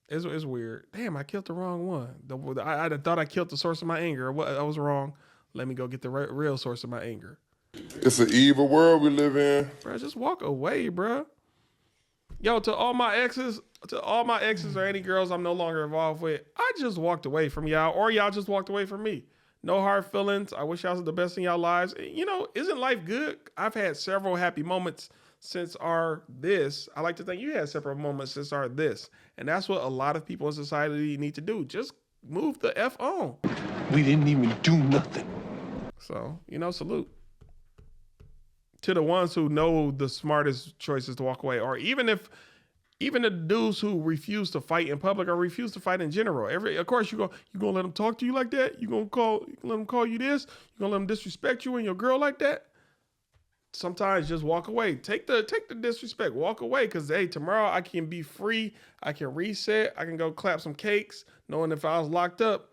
It's weird. Damn, I killed the wrong one. I thought I killed the source of my anger. I was wrong. Let me go get the real source of my anger. It's an evil world we live in. Bro, just walk away, bro. Yo, to all my exes or any girls I'm no longer involved with, I just walked away from y'all, or y'all just walked away from me. No hard feelings. I wish y'all was the best in y'all lives. Isn't life good? I've had several happy moments since our this. I like to think you had several moments since our this. And that's what a lot of people in society need to do. Just move the F on. We didn't even do nothing. So, salute to the ones who know the smartest choices to walk away, or even the dudes who refuse to fight in public or refuse to fight in general. Of course, you gonna let them talk to you like that? You gonna let them call you this? You gonna let them disrespect you and your girl like that? Sometimes just walk away. Take the disrespect. Walk away, because hey, tomorrow I can be free. I can reset. I can go clap some cakes, knowing if I was locked up,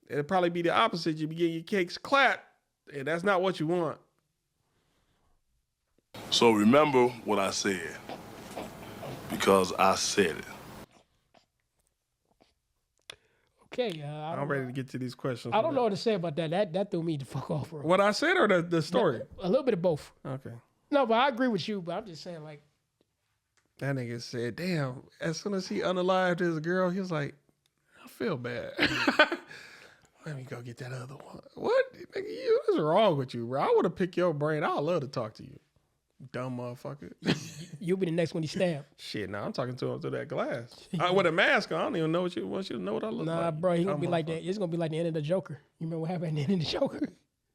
it'd probably be the opposite. You'd be getting your cakes clapped, and that's not what you want. So remember what I said, because I said it. Okay, I'm ready to get to these questions. I don't know what to say about that. That threw me the fuck off. Bro. What I said or the story? A little bit of both. Okay. No, but I agree with you. But I'm just saying, like, that nigga said, "Damn!" As soon as he unalived his girl, he was like, "I feel bad. Let me go get that other one." What? Nigga, what's wrong with you, bro? I would have picked your brain. I'd love to talk to you. Dumb motherfucker. You'll be the next one he stabbed. Shit, nah, I'm talking to him through that glass. With a mask on, I don't even know what you want you to know what I look like. Nah, bro, he gonna be like that. It's gonna be like the end of the Joker. You remember what happened at the end of the Joker?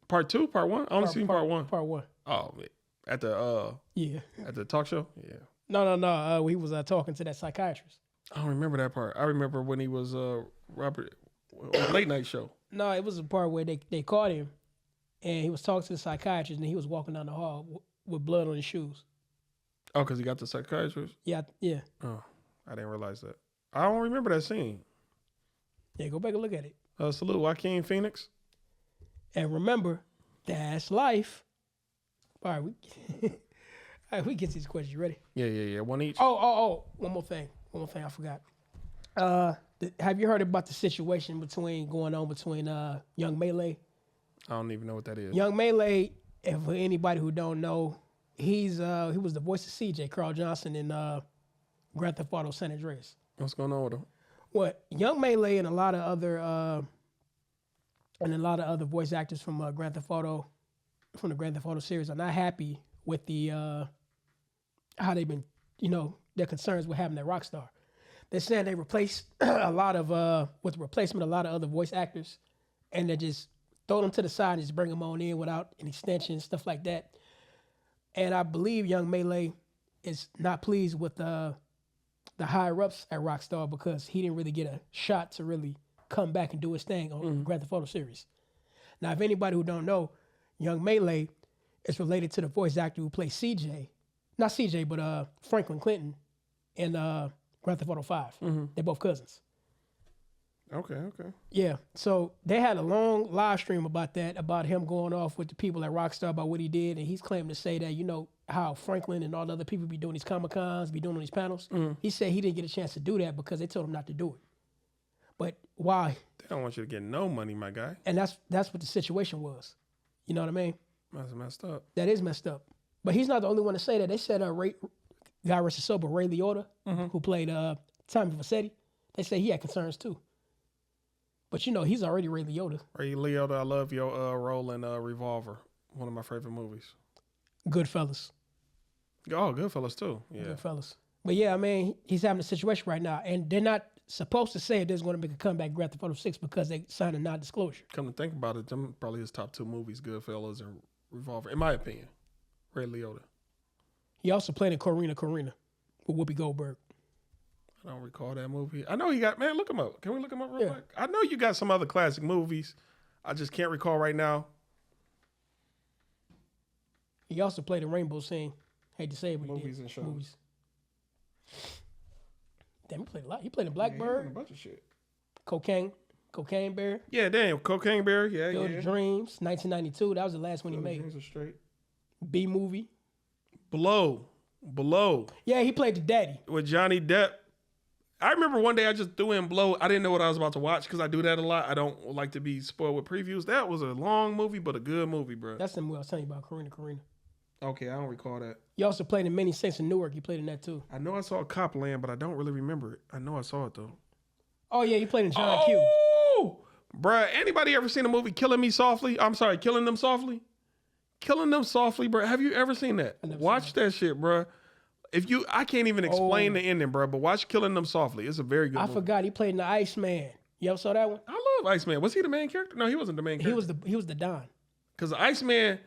Part 2, part 1? I only seen part 1. Part 1. Oh, at the at the talk show? Yeah. No. He was talking to that psychiatrist. I don't remember that part. I remember when he was Robert late night show. No, it was a part where they caught him, and he was talking to the psychiatrist, and he was walking down the hall with blood on his shoes. Oh, because he got the psychiatrist? Yeah. Oh, I didn't realize that. I don't remember that scene. Yeah, go back and look at it. Salute Joaquin Phoenix. And remember, that's life. All right, we get to these questions. You ready? Yeah. One each. Oh, one more thing I forgot. Have you heard about the situation going on between Young Melee? I don't even know what that is. Young Melee, and for anybody who don't know, he was the voice of CJ, Carl Johnson, in Grand Theft Auto San Andreas. What's going on with him? What Young Melee and a lot of other voice actors from the Grand Theft Auto series are not happy with the how they've been, their concerns with having that Rockstar. They're saying they replaced a lot of other voice actors, and they just throw them to the side and just bring them on in without an extension, stuff like that. And I believe Young Melee is not pleased with the higher ups at Rockstar because he didn't really get a shot to really come back and do his thing on Grand Theft Auto series. Now, if anybody who don't know, Young Melee is related to the voice actor who plays CJ, not CJ, but Franklin Clinton in Grand Theft Auto 5. They're both cousins. Okay. Yeah, so they had a long live stream about him going off with the people at Rockstar about what he did, and he's claiming to say that, how Franklin and all the other people be doing these Comic-Cons, be doing these panels. He said he didn't get a chance to do that because they told him not to do it. But why? They don't want you to get no money, my guy. And that's what the situation was. You know what I mean? That's messed up. That is messed up. But he's not the only one to say that. They said guy rest his soul, but Ray Liotta, who played Tommy Vercetti, they say he had concerns too. But he's already Ray Liotta. Ray Liotta, I love your role in Revolver, one of my favorite movies. Goodfellas. Oh, Goodfellas too. Yeah. Goodfellas. But yeah, I mean, he's having a situation right now, and they're not supposed to say if there's going to make a comeback in Grand Theft Auto 6 because they signed a non-disclosure. Come to think about it, them probably his top 2 movies, Goodfellas and Revolver, in my opinion. Ray Liotta. He also played in Corina with Whoopi Goldberg. I don't recall that movie. I know he got, man, look him up. Can we look him up real quick? I know you got some other classic movies. I just can't recall right now. He also played in Rainbow Scene. Hate to say it, but movies and shows. Movies. Damn, he played a lot. He played in Blackbird. A bunch of shit. Cocaine Bear. Yeah, damn. Cocaine Bear. Yeah, Field of Dreams, 1992. That was the last one he made. Dreams are straight. B movie. Below. Yeah, he played the daddy. With Johnny Depp. I remember one day I just threw in Blow. I didn't know what I was about to watch because I do that a lot. I don't like to be spoiled with previews. That was a long movie, but a good movie, bro. That's the movie I was telling you about, Corina. Okay, I don't recall that. He also played in Many Saints in Newark. He played in that too. I know I saw Copland, but I don't really remember it. I know I saw it though. Oh yeah, he played in John Q. Oh, bruh, anybody ever seen the movie Killing Them Softly? Killing Them Softly, bruh. Have you ever seen that? Watch that shit, bruh. I can't even explain the ending, bruh, but watch Killing Them Softly. It's a very good movie. I forgot he played in The Iceman. You ever saw that one? I love Iceman. Was he the main character? No, he wasn't the main character. He was the Don. Because Iceman,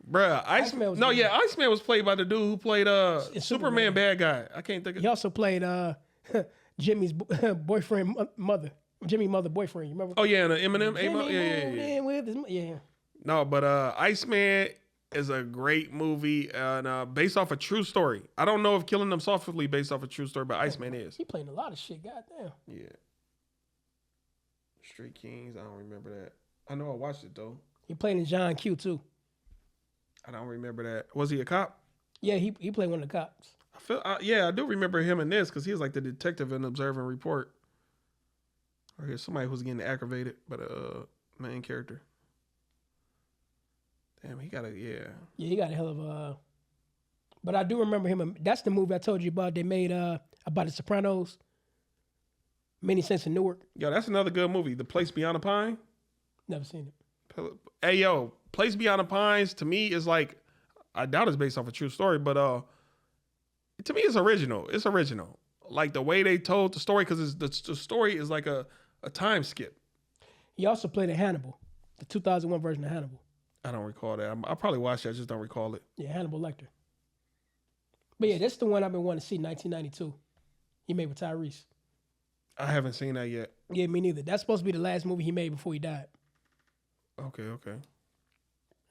bruh, Iceman was played by the dude who played Superman bad guy. I can't think of. He also played Jimmy's boyfriend mother. Jimmy's mother boyfriend. You remember? Oh yeah, and Eminem. Yeah. No, but Iceman is a great movie and based off a true story. I don't know if Killing Them Softly based off a true story, but Iceman is. He played a lot of shit. Goddamn. Yeah. Street Kings. I don't remember that. I know I watched it though. He played in John Q too. I don't remember that. Was he a cop? Yeah, he played one of the cops. I do remember him in this because he was like the detective in Observe and Report. Or here's somebody who's getting aggravated, but main character. Damn, he got Yeah, he got a hell of a. But I do remember him. That's the movie I told you about. They made about the Sopranos. Many Saints in Newark. Yo, that's another good movie. The Place Beyond the Pine. Never seen it. Hey, yo, Place Beyond the Pines to me is like I doubt it's based off a true story, but to me, it's original. It's original. Like the way they told the story, because the story is like a time skip. He also played in Hannibal, the 2001 version of Hannibal. I don't recall that. I probably watched it. I just don't recall it. Yeah, Hannibal Lecter. But yeah, that's the one I've been wanting to see, 1992. He made with Tyrese. I haven't seen that yet. Yeah, me neither. That's supposed to be the last movie he made before he died. Okay.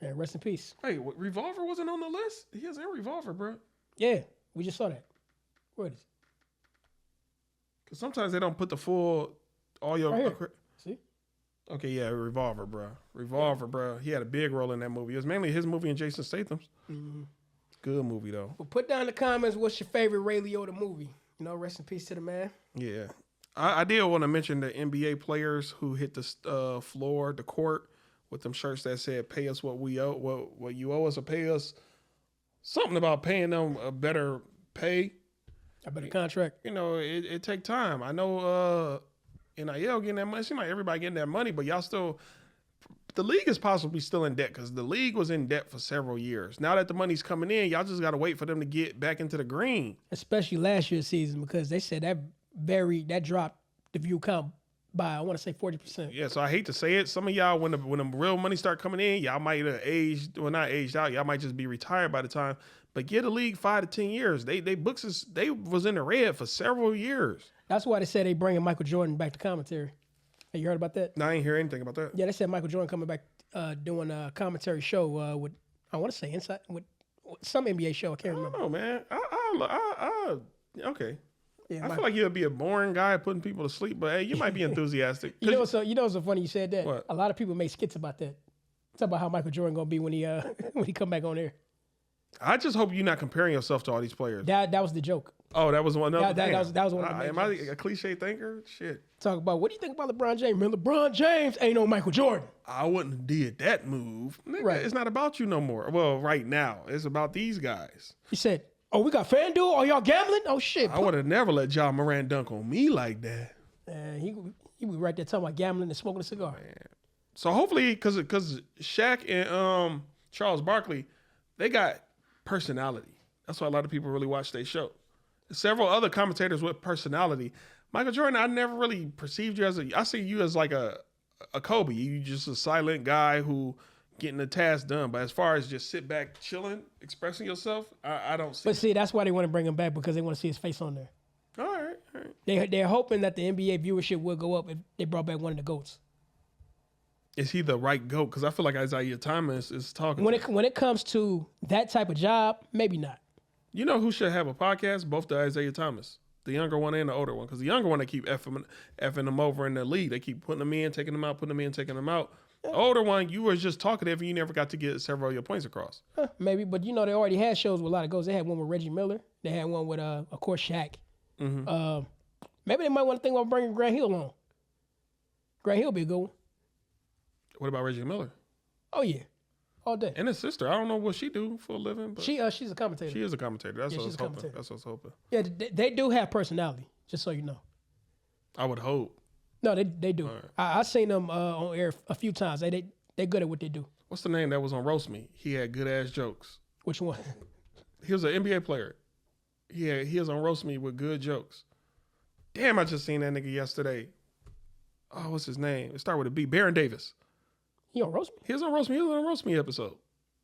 Yeah, rest in peace. Hey, Revolver wasn't on the list? He has a Revolver, bro. Yeah, we just saw that. Where is it? Because sometimes they don't put the full, all your... Right here. See? Okay, yeah, Revolver, bro. He had a big role in that movie. It was mainly his movie and Jason Statham's. Mm-hmm. Good movie, though. Well, put down in the comments what's your favorite Ray Liotta movie. You know, rest in peace to the man. Yeah. I did want to mention the NBA players who hit the floor, the court, with them shirts that said, pay us what we owe, what you owe us, or pay us something about paying them a better pay. A better contract. You know, it take time. I know NIL getting that money. It seems like everybody getting that money, but y'all still, the league is possibly still in debt because the league was in debt for several years. Now that the money's coming in, y'all just got to wait for them to get back into the green. Especially last year's season, because they said that dropped the view count by, I want to say 40%. Yeah, so I hate to say it. Some of y'all, when the real money start coming in, y'all might have aged, well, not aged out. Y'all might just be retired by the time. But give the league 5 to 10 years. They was in the red for several years. That's why they said they bringing Michael Jordan back to commentary. Have you heard about that? No, I ain't hear anything about that. Yeah, they said Michael Jordan coming back doing a commentary show with, I want to say Inside, with some NBA show. I can't remember. Oh man, okay. Yeah, I feel like you'll be a boring guy putting people to sleep, but hey, you might be enthusiastic. you know what's so funny you said that? What? A lot of people make skits about that. Talk about how Michael Jordan gonna be when he when he come back on air. I just hope you're not comparing yourself to all these players. That was the joke. Oh, that was one. That was one of the main Am I a cliche thinker? Shit. Talk about, what do you think about LeBron James? Man, LeBron James ain't no Michael Jordan. I wouldn't have did that move. Nigga, right. It's not about you no more. Well, right now, it's about these guys. He said, oh, we got FanDuel? Are y'all gambling? Oh, shit. I would have never let John Moran dunk on me like that. He was right there talking about gambling and smoking a cigar. Man. So hopefully, because Shaq and Charles Barkley, they got personality. That's why a lot of people really watch their show. Several other commentators with personality. Michael Jordan, I never really perceived you as I see you as like a Kobe. You just a silent guy who getting the task done. But as far as just sit back, chilling, expressing yourself, I don't see. But see, that's why they want to bring him back, because they want to see his face on there. All right. They're hoping that the NBA viewership will go up if they brought back one of the GOATs. Is he the right GOAT? Because I feel like Isaiah Thomas is talking. When it comes to that type of job, maybe not. You know who should have a podcast? Both the Isaiah Thomas. The younger one and the older one. Because the younger one, they keep effing them over in the league. They keep putting them in, taking them out, putting them in, taking them out. The older one, you were just talkative and you never got to get several of your points across. Maybe, but you know, they already had shows with a lot of GOATs. They had one with Reggie Miller. They had one with, of course, Shaq. Mm-hmm. Maybe they might want to think about bringing Grant Hill on. Grant Hill be a good one. What about Reggie Miller? Oh, yeah. All day. And his sister. I don't know what she do for a living. But she's a commentator. She is a commentator. That's what I was hoping. That's what I was hoping. Yeah, they do have personality, just so you know. I would hope. No, they do. Right. I seen them on air a few times. They good at what they do. What's the name that was on Roast Me? He had good ass jokes. Which one? He was an NBA player. He was on Roast Me with good jokes. Damn, I just seen that nigga yesterday. Oh, what's his name? It started with a B. Baron Davis. He on Roast Me? He was on Roast Me. He was on a Roast Me episode.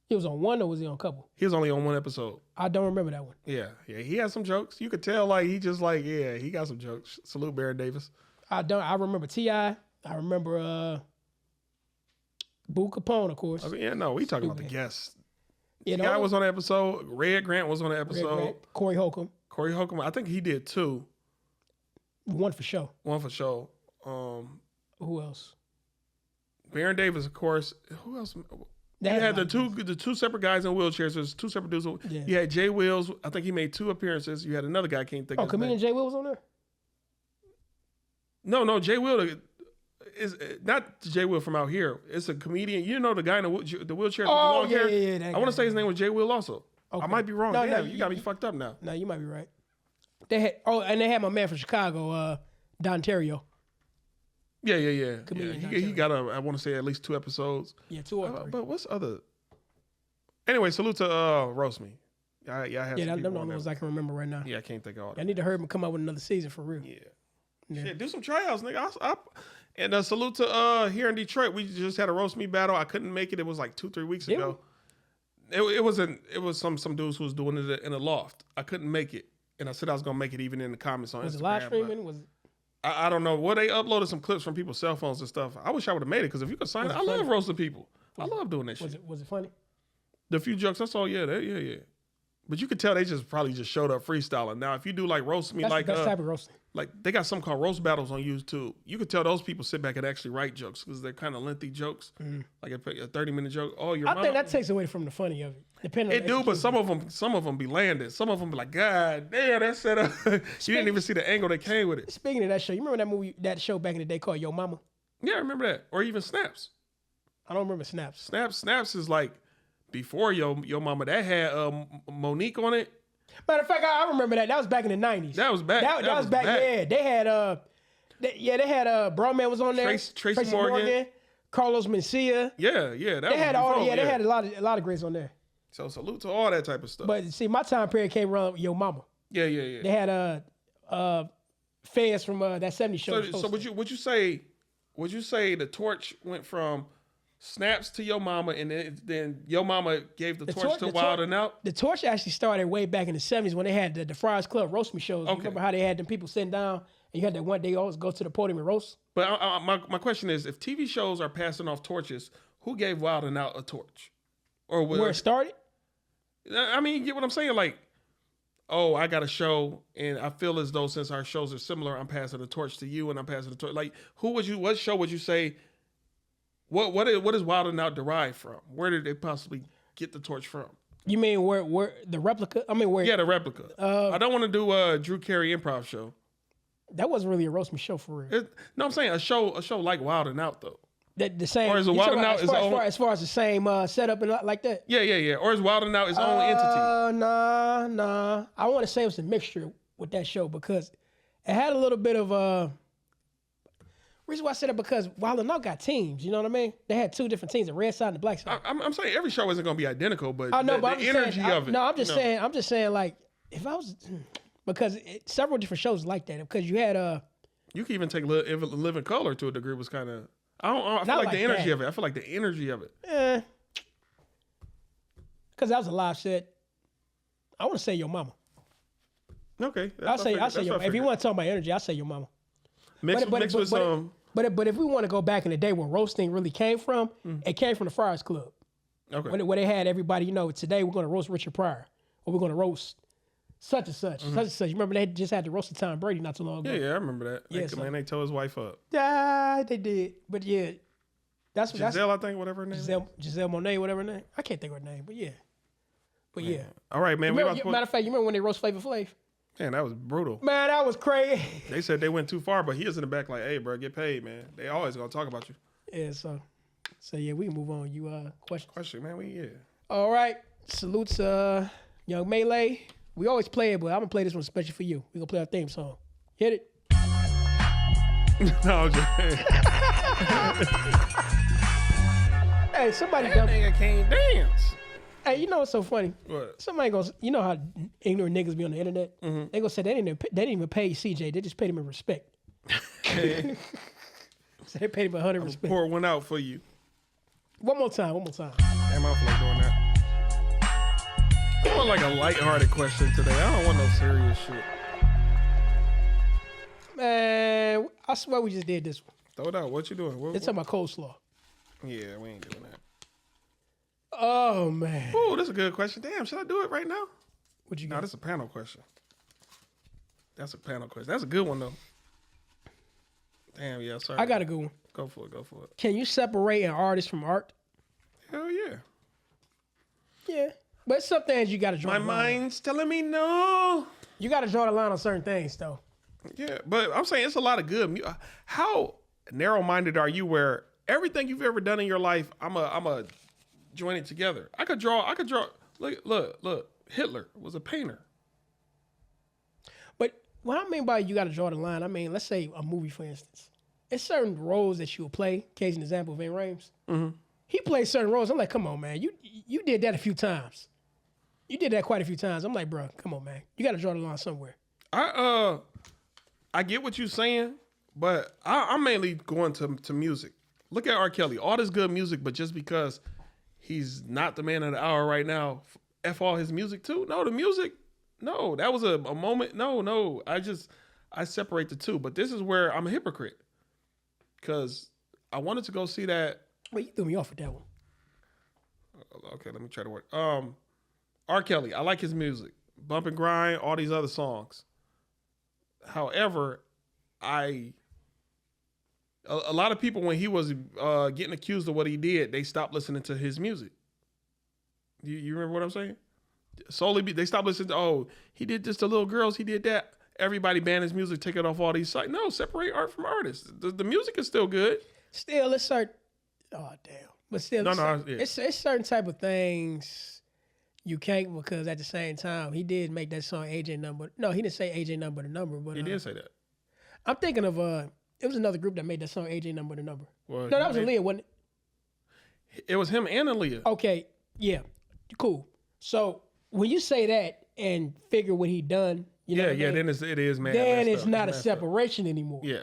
He was on one, or was he on a couple? He was only on one episode. I don't remember that one. Yeah. He had some jokes. You could tell, like, he just like, yeah, he got some jokes. Salute Baron Davis. I remember T.I. I remember Boo Capone, of course. I mean, yeah, no, we talking about the guests. You know, Guy was on the episode. Red Grant was on the episode. Corey Holcomb. I think he did 2. One for sure. Who else? Baron Davis, of course. Who else? You had the two separate guys in wheelchairs. There's 2 separate dudes. Yeah. You had Jay Wills. I think he made 2 appearances. You had another guy. I can't think of his comedian name. Jay Wills was on there? No, Jay Will is not Jay Will from out here. It's a comedian. You know the guy in the wheelchair with the long hair? Yeah. I want to say his name was Jay Will also. Okay. I might be wrong. No, you got me fucked up now. No, you might be right. They had my man from Chicago, Don Terrio. Yeah. He got I want to say at least 2 episodes. Yeah, 2 or 3. But what's other? Anyway, salute to Roast Me. Yeah, I had Yeah, them the only ones I can remember right now. Yeah, I can't think of all that. I need to hurry him come out with another season for real. Yeah. Shit, do some tryouts, nigga. And salute to here in Detroit. We just had a Roast Me battle. I couldn't make it. It was like 2-3 weeks ago. It was some dudes who was doing it in a loft. I couldn't make it, and I said I was gonna make it even in the comments on Instagram. Was it live streaming? I don't know. Well, they uploaded some clips from people's cell phones and stuff. I wish I would have made it because if you could sign it, I love roasting people. I love doing that shit. Was it funny? The few jokes I saw, yeah. But you could tell they probably just showed up freestyling. Now, if you do like Roast Me, That's type of roasting. Like they got something called roast battles on YouTube. You could tell those people sit back and actually write jokes because they're kind of lengthy jokes, like a 30-minute joke. Oh, I think that takes away from the funny of it. Depending on but some of them be landed. Some of them be like, God damn, that set up. You didn't even see the angle that came with it. Speaking of that show, you remember that show back in the day called Yo Mama? Yeah, I remember that. Or even Snaps. I don't remember Snaps. Snaps is like before Yo Mama. That had Monique on it. Matter of fact, I remember that. That was back in the 90s. That was back. That was back. Yeah, they had they had Broman was on there. Tracy Morgan, Carlos Mencia. Yeah. They had a lot of greats on there. So salute to all that type of stuff. But see, my time period came around Yo Mama. Yeah. They had fans from that 70s show. So would you say the torch went from Snaps to Yo Mama, and then Yo Mama gave the torch to Wild and Out? The torch actually started way back in the 70s when they had the Friars Club Roast Me shows. You remember how they had them people sitting down, and you had that one day always go to the podium and roast? But my question is, if TV shows are passing off torches, who gave Wild and Out a torch? Or where it started? I mean, you get what I'm saying? Like, oh, I got a show, and I feel as though since our shows are similar, I'm passing the torch to you, and I'm passing the torch. Like, what show would you say? What is Wild and Out derived from? Where did they possibly get the torch from? You mean where the replica? I mean where? Yeah, the replica. I don't want to do a Drew Carey improv show. That wasn't really a roast me show for real. No, I'm saying a show like Wild and Out though. The same. Or is it Wild and Out as far as the same setup and like that? Yeah. Or is Wild and Out his own entity? Nah. I want to say it was a mixture with that show because it had a little bit of reason why I said it because Wild and Out got teams. You know what I mean? They had two different teams, the red side and the black side. I'm saying every show isn't going to be identical, but I know, the energy of it. No, I'm just saying like if I was because several different shows like that because you had you can even take Living Color to a degree was kind of. I feel like the energy of it. I feel like the energy of it. Because that was a live set. I want to say Your Mama. Okay. I'll say Your Mama. If you want to talk about energy, I'll say Your Mama. Mixed with some. But if we want to go back in the day when roasting really came from, it came from the Friars Club. Okay. Where they had everybody, today we're going to roast Richard Pryor. Or we're going to roast such and such. Such and such. You remember they just had to roast the Tom Brady not too long ago? Yeah, I remember that. Yeah, they tore his wife up. Yeah, they did. But yeah. That's Giselle, I think, whatever her name is. Giselle Monet, whatever her name. I can't think of her name, but yeah. But yeah. All right, man. Matter of fact, you remember when they roast Flavor Flav? Man, that was brutal. Man, that was crazy. They said they went too far, but he was in the back like, hey, bro, get paid, man. They always going to talk about you. Yeah, so yeah, we can move on. You Question, man. All right. Salutes Young Melee. We always play it, but I'm going to play this one especially for you. We're going to play our theme song. Hit it. No, just Hey, somebody that nigga can't dance. Hey, you know what's so funny? What? Somebody goes, you know how ignorant niggas be on the internet? Mm-hmm. They go say they didn't even pay CJ. They just paid him in respect. So they paid him 100 respect. Pour one out for you. One more time. Damn, I don't feel like doing that. I want like a lighthearted question today. I don't want no serious shit. Man, I swear we just did this one. Throw it out. What you doing? It's talking about coleslaw. Yeah, we ain't doing that. Oh, man. Oh, that's a good question. Damn, should I do it right now? What you got? No, that's a panel question. That's a panel question. That's a good one, though. Damn, yeah, sorry. I got a good one. Go for it. Can you separate an artist from art? Hell yeah. Yeah. But some things you got to draw the line. My mind's telling me no. You got to draw the line on certain things, though. Yeah, but I'm saying it's a lot of good. How narrow-minded are you where everything you've ever done in your life, I'm a join it together. I could draw. Look. Hitler was a painter. But what I mean by you got to draw the line, I mean, let's say a movie, for instance. It's certain roles that you'll play. Case an example, Ving Rhames. Mm-hmm. he plays certain roles. I'm like, come on, man. You did that a few times. You did that quite a few times. I'm like, bro, come on, man. You got to draw the line somewhere. I get what you're saying, but I'm mainly going to music. Look at R. Kelly. All this good music, but just because he's not the man of the hour right now, F all his music too? No, the music, no. That was a moment. No. I separate the two. But this is where I'm a hypocrite. Because I wanted to go see that. Wait, you threw me off with that one. Okay, let me try to work. R. Kelly, I like his music. Bump and Grind, all these other songs. However, a lot of people, when he was getting accused of what he did, they stopped listening to his music. You remember what I'm saying? They stopped listening to, he did this to little girls, he did that. Everybody banned his music, take it off all these sites. No, separate art from artists. The music is still good. Still, it's certain. Oh damn! But still, it's certain type of things you can't, because at the same time he did make that song AJ Number. No, he didn't say AJ Number the Number, but he did say that. I'm thinking of it was another group that made that song AJ Number the Number. Well, no, that was Aaliyah, wasn't it? It was him and Aaliyah. Okay, yeah, cool. So when you say that and figure what he done. You know then it is man. Then it's not a separation anymore. Yeah.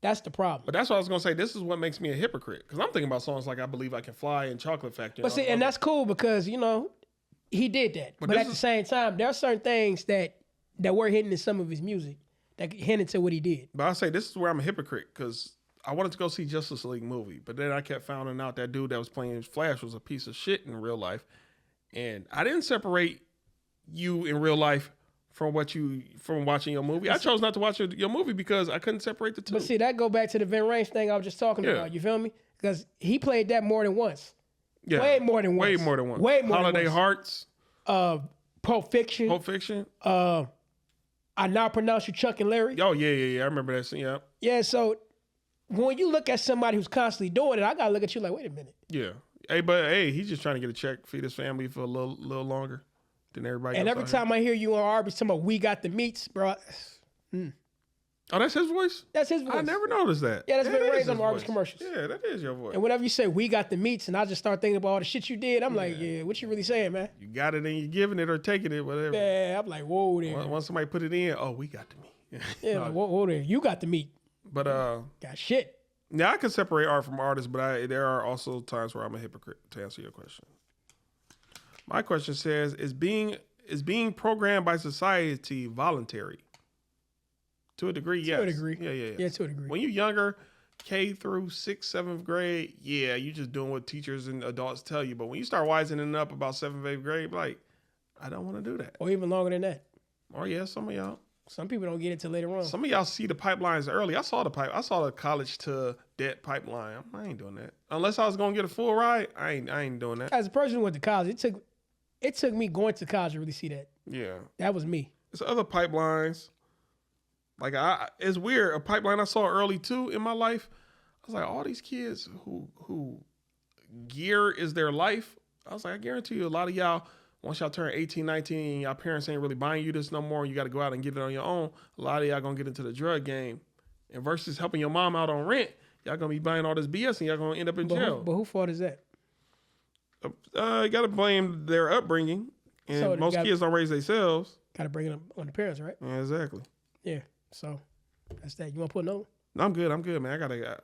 That's the problem. But that's what I was going to say. This is what makes me a hypocrite. Because I'm thinking about songs like I Believe I Can Fly and Chocolate Factory. But see, and that's cool because, he did that. But at the same time, there are certain things that were hidden in some of his music that hinted to what he did. But I say this is where I'm a hypocrite because I wanted to go see Justice League movie. But then I kept finding out that dude that was playing Flash was a piece of shit in real life. And I didn't separate you in real life from watching your movie. I chose not to watch your movie because I couldn't separate the two. But see, that go back to the Vin Range thing I was just talking about. You feel me? Because he played that more than once. Yeah. Way more than once. Holiday Hearts. Pulp Fiction. I Now Pronounce You Chuck and Larry. Oh, yeah. I remember that scene, yeah. Yeah, so when you look at somebody who's constantly doing it, I got to look at you like, wait a minute. Yeah. Hey, he's just trying to get a check, feed his family for a little longer. Everybody and every time I hear you on Arby's talking about we got the meats, bro. Oh, that's his voice? That's his voice. I never noticed that. Yeah, that's been raised on Arby's commercials. Yeah, that is your voice. And whenever you say we got the meats, and I just start thinking about all the shit you did, I'm like, yeah, what you really saying, man? You got it and you giving it or taking it, whatever. Yeah, I'm like, whoa there. Once somebody put it in, we got the meat. Yeah, like, whoa there. You got the meat. But got shit. Now I can separate art from artists, but there are also times where I'm a hypocrite, to answer your question. My question says, is being programmed by society voluntary? To a degree, yes. To a degree. Yeah. Yeah, to a degree. When you're younger, K through 6th, 7th grade, yeah, you just doing what teachers and adults tell you. But when you start wisening up about 7th, 8th grade, like, I don't want to do that. Or even longer than that. Or yeah, some of y'all. Some people don't get it till later on. Some of y'all see the pipelines early. I saw the college to debt pipeline. I ain't doing that. Unless I was gonna get a full ride, I ain't doing that. As a person who went to college, it took me going to college to really see that. Yeah. That was me. There's other pipelines. Like it's weird. A pipeline I saw early too in my life. I was like, all these kids who gear is their life. I was like, I guarantee you a lot of y'all, once y'all turn 18, 19, and y'all parents ain't really buying you this no more, and you got to go out and get it on your own, a lot of y'all going to get into the drug game. And versus helping your mom out on rent, y'all going to be buying all this BS and y'all going to end up in jail. But who fault is that? You got to blame their upbringing. And so most kids don't raise themselves. Got to bring it on the parents, right? Yeah, exactly. Yeah, so that's that. You want to put a note? No, I'm good, man. I got to...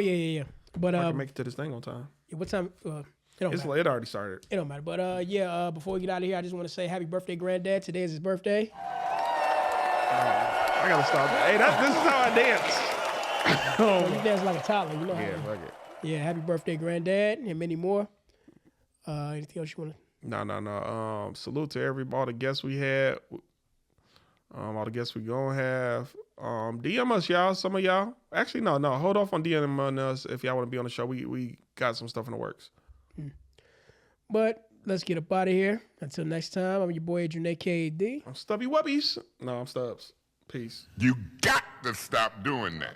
Yeah. But I can make it to this thing on time. What time... It already started. It don't matter. But before we get out of here, I just want to say happy birthday, Granddad. Today is his birthday. I gotta stop. Hey, this is how I dance. You dance like a toddler, you know. Yeah, fuck it. Yeah, happy birthday, Granddad, and many more. Anything else you want to? No. Salute to all the guests we had. All the guests we gonna have. DM us, y'all. Some of y'all. Actually, no. Hold off on DMing us if y'all want to be on the show. We got some stuff in the works. But let's get up out of here. Until next time, I'm your boy Adrian, a.k.a. I'm Stubby Wubbies. No, I'm Stubbs. Peace. You got to stop doing that.